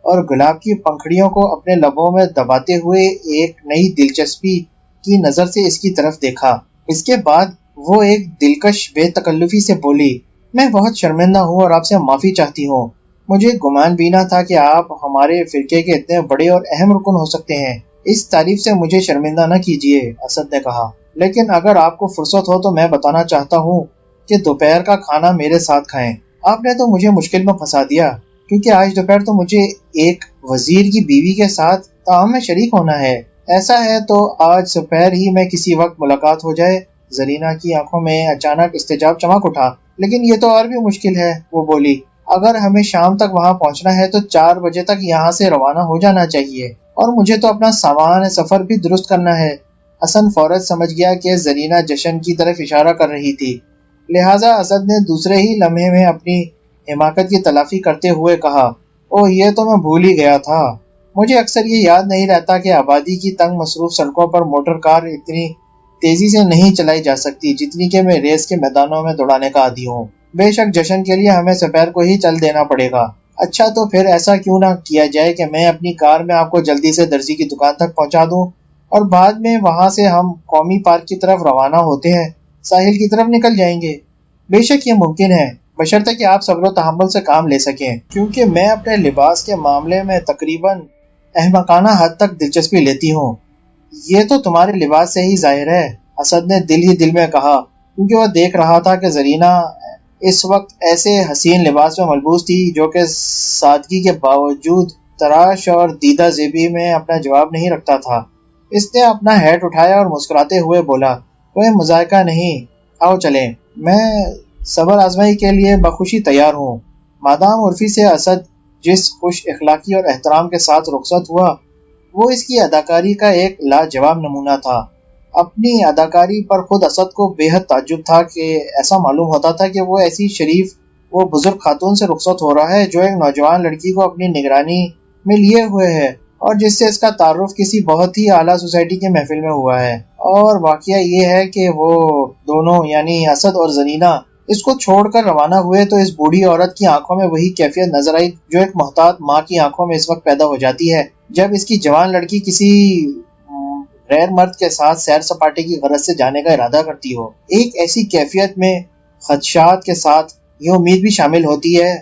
اور گلاب کی پنکھڑیوں کو اپنے لبوں میں دباتے ہوئے ایک نئی دلچسپی کی نظر سے اس کی طرف دیکھا۔ اس کے بعد وہ ایک دلکش بے تکلفی سے بولی، میں بہت شرمندہ ہوں اور آپ سے معافی چاہتی ہوں۔ مجھے گمان بھی نہ تھا کہ آپ ہمارے فرقے کے اتنے بڑے اور اہم رکن ہو سکتے ہیں۔ اس تعریف سے مجھے شرمندہ نہ کیجیے، اسد نے کہا، لیکن اگر آپ کو فرصت ہو تو میں بتانا چاہتا ہوں کہ دوپہر کا کھانا میرے ساتھ کھائیں۔ آپ نے تو مجھے مشکل میں پھنسا دیا، کیونکہ آج دوپہر تو مجھے ایک وزیر کی بیوی کے ساتھ طعام میں شریک ہونا ہے۔ ایسا ہے تو آج دوپہر ہی میں کسی وقت ملاقات ہو جائے۔ زرینہ کی آنکھوں میں اچانک استجاب چمک اٹھا۔ لیکن یہ تو اور بھی مشکل ہے، وہ بولی، اگر ہمیں شام تک وہاں پہنچنا ہے تو 4 بجے تک یہاں سے روانہ ہو جانا چاہیے، اور مجھے تو اپنا سامان سفر بھی درست کرنا ہے۔ حسن فوراً سمجھ گیا کہ زرینہ جشن کی طرف اشارہ کر رہی تھی، لہٰذا اسد نے دوسرے ہی لمحے میں اپنی حماقت کی تلافی کرتے ہوئے کہا، اوہ یہ تو میں بھول ہی گیا تھا، مجھے اکثر یہ یاد نہیں رہتا کہ آبادی کی تنگ مصروف سڑکوں پر موٹر کار اتنی تیزی سے نہیں چلائی جا سکتی جتنی کہ میں ریس کے میدانوں میں دوڑانے کا عادی ہوں۔ بے شک جشن کے لیے ہمیں دوپہر کو ہی چل دینا پڑے گا۔ اچھا تو پھر ایسا کیوں نہ کیا جائے کہ میں اپنی کار میں آپ کو جلدی سے درزی کی دکان تک پہنچا دوں، اور بعد میں وہاں سے ہم قومی پارک کی طرف روانہ ہوتے ہیں ساحل کی طرف نکل جائیں گے۔ بے شک یہ ممکن ہے، بشرطے کہ آپ صبر و تحمل سے کام لے سکیں، کیونکہ میں اپنے لباس کے معاملے میں تقریباً احمقانہ حد تک دلچسپی لیتی ہوں۔ یہ تو تمہارے لباس سے ہی ظاہر ہے، اسد نے دل ہی دل میں کہا، کیونکہ وہ دیکھ رہا تھا کہ زرینہ اس وقت ایسے حسین لباس میں ملبوس تھی جو کہ سادگی کے باوجود تراش اور دیدہ زیبی میں اپنا جواب نہیں رکھتا تھا۔ اس نے اپنا ہیٹ اٹھایا اور مسکراتے ہوئے بولا، کوئی مذائقہ نہیں، آؤ چلیں، میں صبر آزمائی کے لیے بخوشی تیار ہوں۔ مادام عرفی سے اسد جس خوش اخلاقی اور احترام کے ساتھ رخصت ہوا وہ اس کی اداکاری کا ایک لاجواب نمونہ تھا۔ اپنی اداکاری پر خود اسد کو بے حد تعجب تھا کہ ایسا معلوم ہوتا تھا کہ وہ ایسی شریف و بزرگ خاتون سے رخصت ہو رہا ہے جو ایک نوجوان لڑکی کو اپنی نگرانی میں لیے ہوئے ہے اور جس سے اس کا تعارف کسی بہت ہی اعلیٰ سوسائٹی کے محفل میں ہوا ہے۔ اور واقعہ یہ ہے کہ وہ دونوں یعنی اسد اور زرینہ اس کو چھوڑ کر روانہ ہوئے تو اس بوڑھی عورت کی آنکھوں میں وہی کیفیت نظر آئی جو ایک محتاط ماں کی آنکھوں میں اس وقت پیدا ہو جاتی ہے جب اس کی جوان لڑکی کسی غیر مرد کے ساتھ سیر سپاٹے کی غرض سے جانے کا ارادہ کرتی ہو۔ ایک ایسی کیفیت میں خدشات کے ساتھ یہ امید بھی شامل ہوتی ہے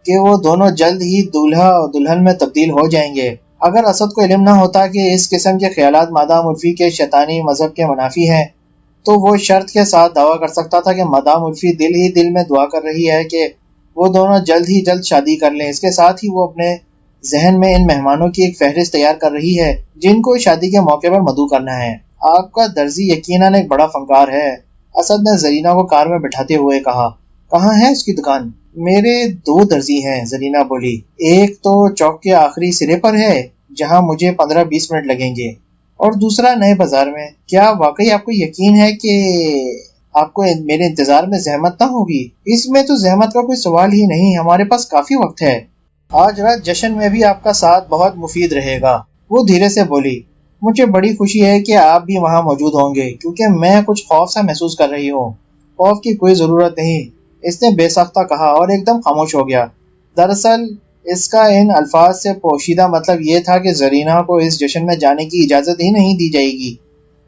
کہ وہ دونوں جلد ہی دولہا اور دلہن میں تبدیل ہو جائیں گے۔ اگر اسد کو علم نہ ہوتا کہ اس قسم کے خیالات مادام عرفی کے شیطانی مذہب کے منافی ہیں تو وہ شرط کے ساتھ دعویٰ کر سکتا تھا کہ مادام عرفی دل ہی دل میں دعا کر رہی ہے کہ وہ دونوں جلد ہی جلد شادی کر لیں۔ اس کے ساتھ ہی وہ اپنے ذہن میں ان مہمانوں کی ایک فہرست تیار کر رہی ہے جن کو شادی کے موقع پر مدعو کرنا ہے۔ آپ کا درزی یقیناً ایک بڑا فنکار ہے، اسد نے زرینہ کو کار میں بٹھاتے ہوئے کہا۔ کہاں ہے اس کی دکان؟ میرے 2 درزی ہیں، زرینہ بولی۔ ایک تو چوک کے آخری سرے پر ہے جہاں مجھے 15-20 منٹ لگیں گے، اور دوسرا نئے بازار میں۔ کیا واقعی آپ کو یقین ہے کہ آپ کو میرے انتظار میں زحمت نہ ہوگی؟ اس میں تو زحمت کا کوئی سوال ہی نہیں، ہمارے پاس کافی وقت ہے۔ آج رات جشن میں بھی آپ کا ساتھ بہت مفید رہے گا، وہ دھیرے سے بولی۔ مجھے بڑی خوشی ہے کہ آپ بھی وہاں موجود ہوں گے، کیونکہ میں کچھ خوف سا محسوس کر رہی ہوں۔ خوف کی کوئی ضرورت نہیں، اس نے بے ساختہ کہا اور ایک دم خاموش ہو گیا۔ دراصل اس کا ان الفاظ سے پوشیدہ مطلب یہ تھا کہ زرینہ کو اس جشن میں جانے کی اجازت ہی نہیں دی جائے گی،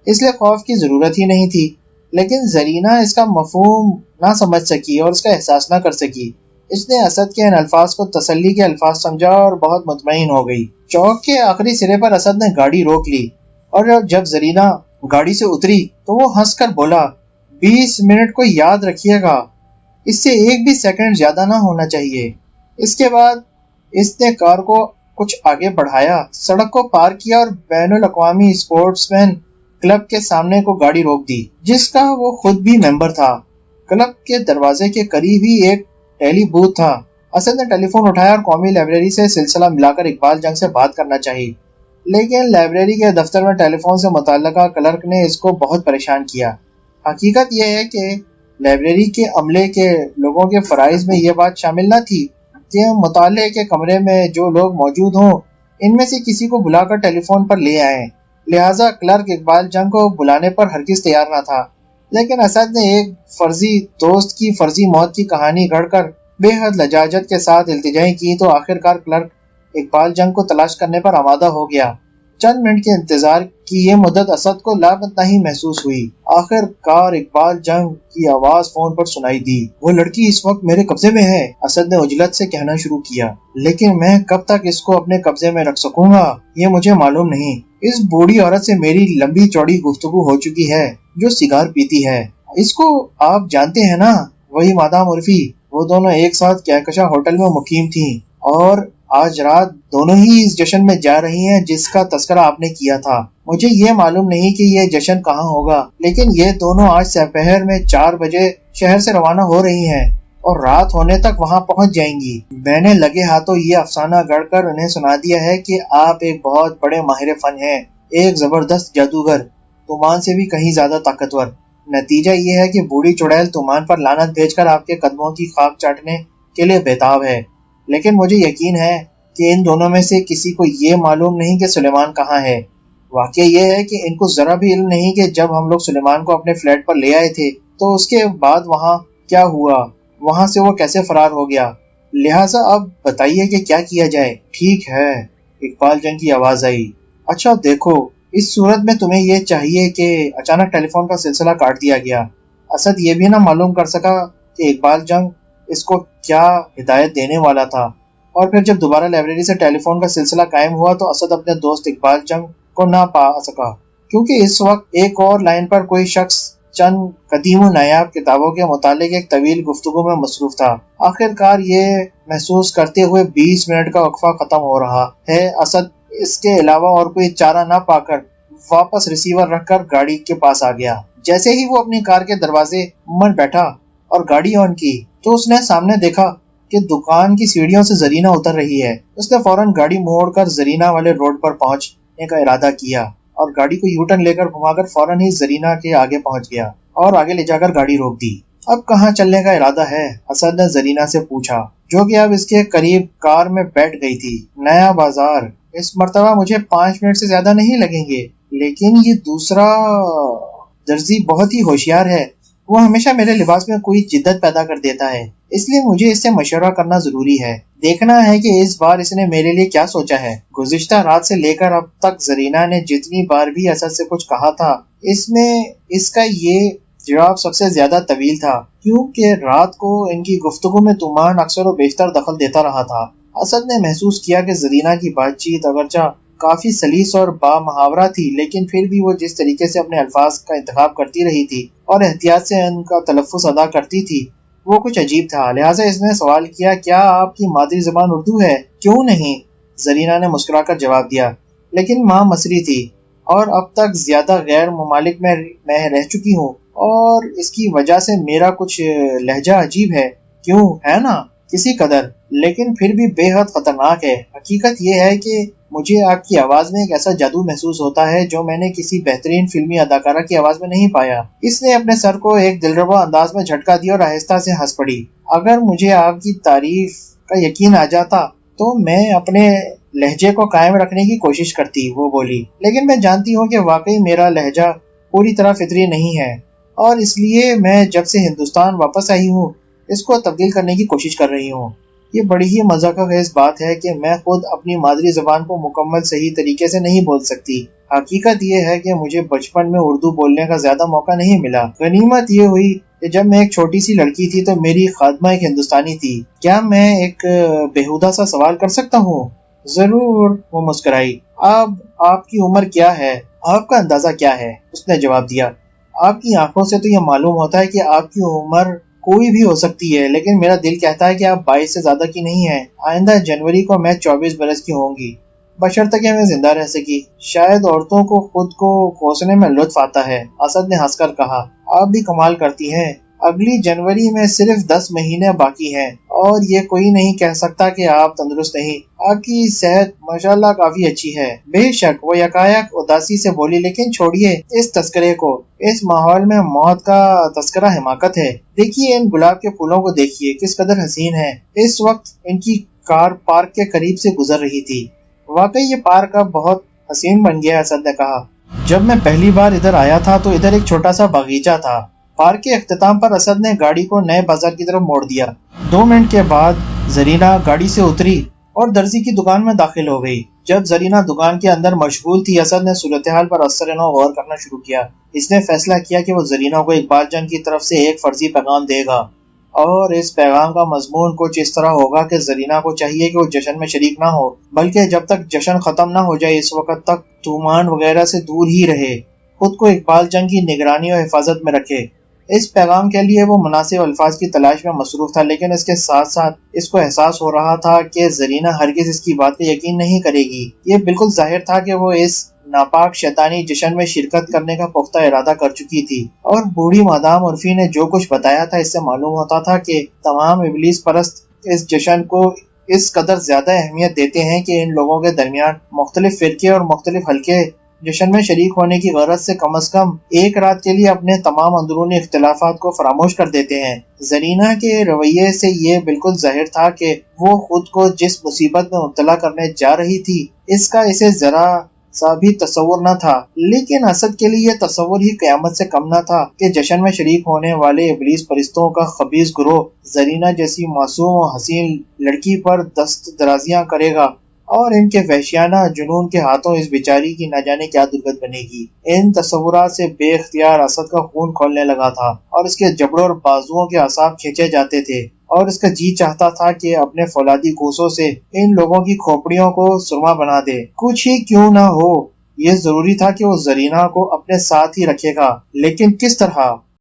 اس لیے خوف کی ضرورت ہی نہیں تھی۔ لیکن زرینہ اس کا مفہوم نہ سمجھ سکی اور اس کا احساس نہ کر سکی۔ اس نے اسد کے ان الفاظ کو تسلی کے الفاظ سمجھا اور بہت مطمئن ہو گئی۔ چوک کے آخری سرے پر اسد نے گاڑی روک لی اور جب زرینہ گاڑی سے اتری تو وہ ہنس کر بولا، 20 منٹ کو یاد رکھیے گا، اس سے ایک بھی سیکنڈ زیادہ نہ ہونا چاہیے۔ اس کے بعد اس نے کار کو کچھ آگے بڑھایا، سڑک کو پار کیا اور بین الاقوامی اسپورٹس مین کلب کے سامنے کو گاڑی روک دی، جس کا وہ خود بھی ممبر تھا۔ کلب کے دروازے کے قریب ہی ایک ٹیلی بوتھ تھا۔ اسد نے ٹیلی فون اٹھایا اور قومی لائبریری سے سلسلہ ملا کر اقبال جنگ سے بات کرنا چاہی، لیکن لائبریری کے دفتر میں ٹیلی فون سے متعلقہ کلرک نے اس کو بہت پریشان کیا۔ حقیقت یہ ہے کہ لائبریری کے عملے کے لوگوں کے فرائض میں یہ بات شامل نہ تھی کہ مطالعے کے کمرے میں جو لوگ موجود ہوں ان میں سے کسی کو بلا کر ٹیلی فون پر لے آئیں، لہٰذا کلرک اقبال جنگ کو بلانے پر ہرگز تیار نہ تھا۔ لیکن اسد نے ایک فرضی دوست کی فرضی موت کی کہانی گھڑ کر بے حد لجاجت کے ساتھ التجائیں کی تو آخرکار کلرک اقبال جنگ کو تلاش کرنے پر آمادہ ہو گیا۔ چند منٹ کے انتظار کی یہ مدت اسد کو لامتناہی محسوس ہوئی۔ آخر کار اقبال جنگ کی آواز فون پر سنائی دی۔ وہ لڑکی اس وقت میرے قبضے میں ہے، اسد نے عجلت سے کہنا شروع کیا، لیکن میں کب تک اس کو اپنے قبضے میں رکھ سکوں گا یہ مجھے معلوم نہیں۔ اس بوڑھی عورت سے میری لمبی چوڑی گفتگو ہو چکی ہے جو سگار پیتی ہے۔ اس کو آپ جانتے ہیں نا، وہی مادام عرفی۔ وہ دونوں ایک ساتھ کہکشاں ہوٹل میں مقیم تھیں اور آج رات دونوں ہی اس جشن میں جا رہی ہیں جس کا تذکرہ آپ نے کیا تھا۔ مجھے یہ معلوم نہیں کہ یہ جشن کہاں ہوگا، لیکن یہ دونوں آج سپہر میں 4 بجے شہر سے روانہ ہو رہی ہیں اور رات ہونے تک وہاں پہنچ جائیں گی۔ میں نے لگے ہاتھوں یہ افسانہ گڑھ کر انہیں سنا دیا ہے کہ آپ ایک بہت بڑے ماہر فن ہیں، ایک زبردست جادوگر، تومان سے بھی کہیں زیادہ طاقتور۔ نتیجہ یہ ہے کہ بوڑھی چڑیل تومان پر لعنت بھیج کر آپ کے قدموں کی خاک چاٹنے کے لیے بےتاب ہے۔ لیکن مجھے یقین ہے کہ ان دونوں میں سے کسی کو یہ معلوم نہیں کہ سلیمان کہاں ہے۔ واقعہ یہ ہے کہ ان کو ذرا بھی علم نہیں کہ جب ہم لوگ سلیمان کو اپنے فلیٹ پر لے آئے تھے تو اس کے بعد وہاں کیا ہوا، وہاں سے وہ کیسے فرار ہو گیا۔ لہٰذا اب بتائیے کہ کیا کیا جائے۔ ٹھیک ہے، اقبال جنگ کی آواز آئی۔ اچھا دیکھو، اس صورت میں تمہیں یہ چاہیے کہ اچانک ٹیلی فون کا سلسلہ کاٹ دیا گیا۔ اسد یہ بھی نہ معلوم کر سکا کہ اقبال جنگ اس کو کیا ہدایت دینے والا تھا، اور پھر جب دوبارہ لائبریری سے ٹیلی فون کا سلسلہ قائم ہوا تو اسد اپنے دوست اقبال جنگ کو نہ پا سکا، کیونکہ اس وقت ایک اور لائن پر کوئی شخص چند قدیم و نایاب کتابوں کے متعلق ایک طویل گفتگو میں مصروف تھا۔ آخرکار یہ محسوس کرتے ہوئے 20 منٹ کا وقفہ ختم ہو رہا ہے، اسد اس کے علاوہ اور کوئی چارہ نہ پا کر واپس ریسیور رکھ کر گاڑی کے پاس آ گیا۔ جیسے ہی وہ اپنی کار کے دروازے پر بیٹھا اور گاڑی آن کی تو اس نے سامنے دیکھا کہ دکان کی سیڑھیوں سے زرینہ اتر رہی ہے۔ اس نے فوراً گاڑی موڑ کر زرینہ والے روڈ پر پہنچنے کا ارادہ کیا اور گاڑی کو یو ٹرن لے کر گھما کر فوراً ہی زرینہ کے آگے پہنچ گیا اور آگے لے جا کر گاڑی روک دی۔ اب کہاں چلنے کا ارادہ ہے؟ اسد نے زرینہ سے پوچھا، جو کہ اب اس کے قریب کار میں بیٹھ گئی تھی۔ نیا بازار، اس مرتبہ مجھے 5 منٹ سے زیادہ نہیں لگیں گے، لیکن یہ دوسرا درزی بہت ہی ہوشیار ہے، وہ ہمیشہ میرے لباس میں کوئی جدت پیدا کر دیتا ہے، اس لیے مجھے اس سے مشورہ کرنا ضروری ہے۔ دیکھنا ہے کہ اس بار اس نے میرے لیے کیا سوچا ہے۔ گزشتہ رات سے لے کر اب تک زرینہ نے جتنی بار بھی اسد سے کچھ کہا تھا، اس میں اس کا یہ جواب سب سے زیادہ طویل تھا، کیونکہ رات کو ان کی گفتگو میں تومان اکثر و بیشتر دخل دیتا رہا تھا۔ اسد نے محسوس کیا کہ زرینہ کی بات چیت اگرچہ کافی سلیس اور با محاورہ تھی، لیکن پھر بھی وہ جس طریقے سے اپنے الفاظ کا انتخاب کرتی رہی تھی اور احتیاط سے ان کا تلفظ ادا کرتی تھی، وہ کچھ عجیب تھا، لہٰذا اس نے سوال کیا، کیا آپ کی مادری زبان اردو ہے؟ کیوں نہیں؟ زرینہ نے مسکرا کر جواب دیا، لیکن ماں مصری تھی اور اب تک زیادہ غیر ممالک میں رہ چکی ہوں، اور اس کی وجہ سے میرا کچھ لہجہ عجیب ہے، کیوں ہے نا؟ کسی قدر، لیکن پھر بھی بے حد خطرناک ہے۔ حقیقت یہ ہے کہ مجھے آپ کی آواز میں ایک ایسا جادو محسوس ہوتا ہے جو میں نے کسی بہترین فلمی اداکارہ کی آواز میں نہیں پایا۔ اس نے اپنے سر کو ایک دلربا انداز میں جھٹکا دیا اور آہستہ سے ہنس پڑی۔ اگر مجھے آپ کی تعریف کا یقین آ جاتا تو میں اپنے لہجے کو قائم رکھنے کی کوشش کرتی، وہ بولی، لیکن میں جانتی ہوں کہ واقعی میرا لہجہ پوری طرح فطری نہیں ہے، اور اس لیے میں جب سے ہندوستان واپس آئی ہوں اس کو تبدیل کرنے کی کوشش کر رہی ہوں۔ یہ بڑی ہی مذاق خیز بات ہے کہ میں خود اپنی مادری زبان کو مکمل صحیح طریقے سے نہیں بول سکتی۔ حقیقت یہ ہے کہ مجھے بچپن میں اردو بولنے کا زیادہ موقع نہیں ملا۔ غنیمت یہ ہوئی کہ جب میں ایک چھوٹی سی لڑکی تھی تو میری خادمہ ایک ہندوستانی تھی۔ کیا میں ایک بےہودہ سا سوال کر سکتا ہوں؟ ضرور، وہ مسکرائی۔ اب آپ کی عمر کیا ہے؟ آپ کا اندازہ کیا ہے؟ اس نے جواب دیا۔ آپ کی آنکھوں سے تو یہ معلوم ہوتا ہے کہ آپ کی عمر کوئی بھی ہو سکتی ہے، لیکن میرا دل کہتا ہے کہ آپ 22 سے زیادہ کی نہیں ہیں۔ آئندہ جنوری کو میں 24 برس کی ہوں گی، بشرطیکہ میں زندہ رہ سکی۔ شاید عورتوں کو خود کو کوسنے میں لطف آتا ہے، اسد نے ہنس کر کہا۔ آپ بھی کمال کرتی ہیں۔ اگلی جنوری میں صرف 10 مہینے باقی ہیں، اور یہ کوئی نہیں کہہ سکتا کہ آپ تندرست نہیں۔ آپ کی صحت ماشاءاللہ کافی اچھی ہے۔ بے شک، وہ یکایک اداسی سے بولی، لیکن چھوڑیے اس تذکرے کو۔ اس ماحول میں موت کا تذکرہ حماقت ہے۔ دیکھیے ان گلاب کے پھولوں کو، دیکھیے کس قدر حسین ہے۔ اس وقت ان کی کار پارک کے قریب سے گزر رہی تھی۔ واقعی یہ پارک اب بہت حسین بن گیا ہے، اسد نے کہا۔ جب میں پہلی بار ادھر آیا تھا تو ادھر ایک چھوٹا سا باغیچہ تھا۔ پارک کے اختتام پر اسد نے گاڑی کو نئے بازار کی طرف موڑ دیا۔ 2 منٹ کے بعد زرینہ گاڑی سے اتری اور درزی کی دکان میں داخل ہو گئی۔ جب زرینہ دکان کے اندر مشغول تھی، اسد نے صورتحال پر اثر نو غور کرنا شروع کیا۔ اس نے فیصلہ کیا کہ وہ زرینہ کو اقبال جان کی طرف سے ایک فرضی پیغام دے گا، اور اس پیغام کا مضمون کچھ اس طرح ہوگا کہ زرینہ کو چاہیے کہ وہ جشن میں شریک نہ ہو، بلکہ جب تک جشن ختم نہ ہو جائے اس وقت تک طومان وغیرہ سے دور ہی رہے، خود کو اقبال جان کی نگرانی اور حفاظت میں رکھے۔ اس پیغام کے لیے وہ مناسب الفاظ کی تلاش میں مصروف تھا، لیکن اس کے ساتھ ساتھ اس کو احساس ہو رہا تھا کہ زرینہ ہرگز اس کی بات پہ یقین نہیں کرے گی۔ یہ بالکل ظاہر تھا کہ وہ اس ناپاک شیطانی جشن میں شرکت کرنے کا پختہ ارادہ کر چکی تھی، اور بوڑھی مادام عرفی نے جو کچھ بتایا تھا اس سے معلوم ہوتا تھا کہ تمام ابلیس پرست اس جشن کو اس قدر زیادہ اہمیت دیتے ہیں کہ ان لوگوں کے درمیان مختلف فرقے اور مختلف حلقے جشن میں شریک ہونے کی غرض سے کم از کم ایک رات کے لیے اپنے تمام اندرونی اختلافات کو فراموش کر دیتے ہیں۔ زرینہ کے رویے سے یہ بالکل ظاہر تھا کہ وہ خود کو جس مصیبت میں مبتلا کرنے جا رہی تھی اس کا اسے ذرا سا بھی تصور نہ تھا، لیکن اسد کے لیے یہ تصور ہی قیامت سے کم نہ تھا کہ جشن میں شریک ہونے والے ابلیس پرستوں کا خبیث گروہ زرینہ جیسی معصوم و حسین لڑکی پر دست درازیاں کرے گا، اور ان کے وحشیانہ جنون کے ہاتھوں اس بیچاری کی نہ جانے کیا درگت بنے گی۔ ان تصورات سے بے اختیار اسد کا خون کھولنے لگا تھا، اور اس کے جبڑوں اور بازوؤں کے اعصاب کھینچے جاتے تھے، اور اس کا جی چاہتا تھا کہ اپنے فولادی گوسوں سے ان لوگوں کی کھوپڑیوں کو سرما بنا دے۔ کچھ ہی کیوں نہ ہو، یہ ضروری تھا کہ وہ زرینہ کو اپنے ساتھ ہی رکھے گا، لیکن کس طرح؟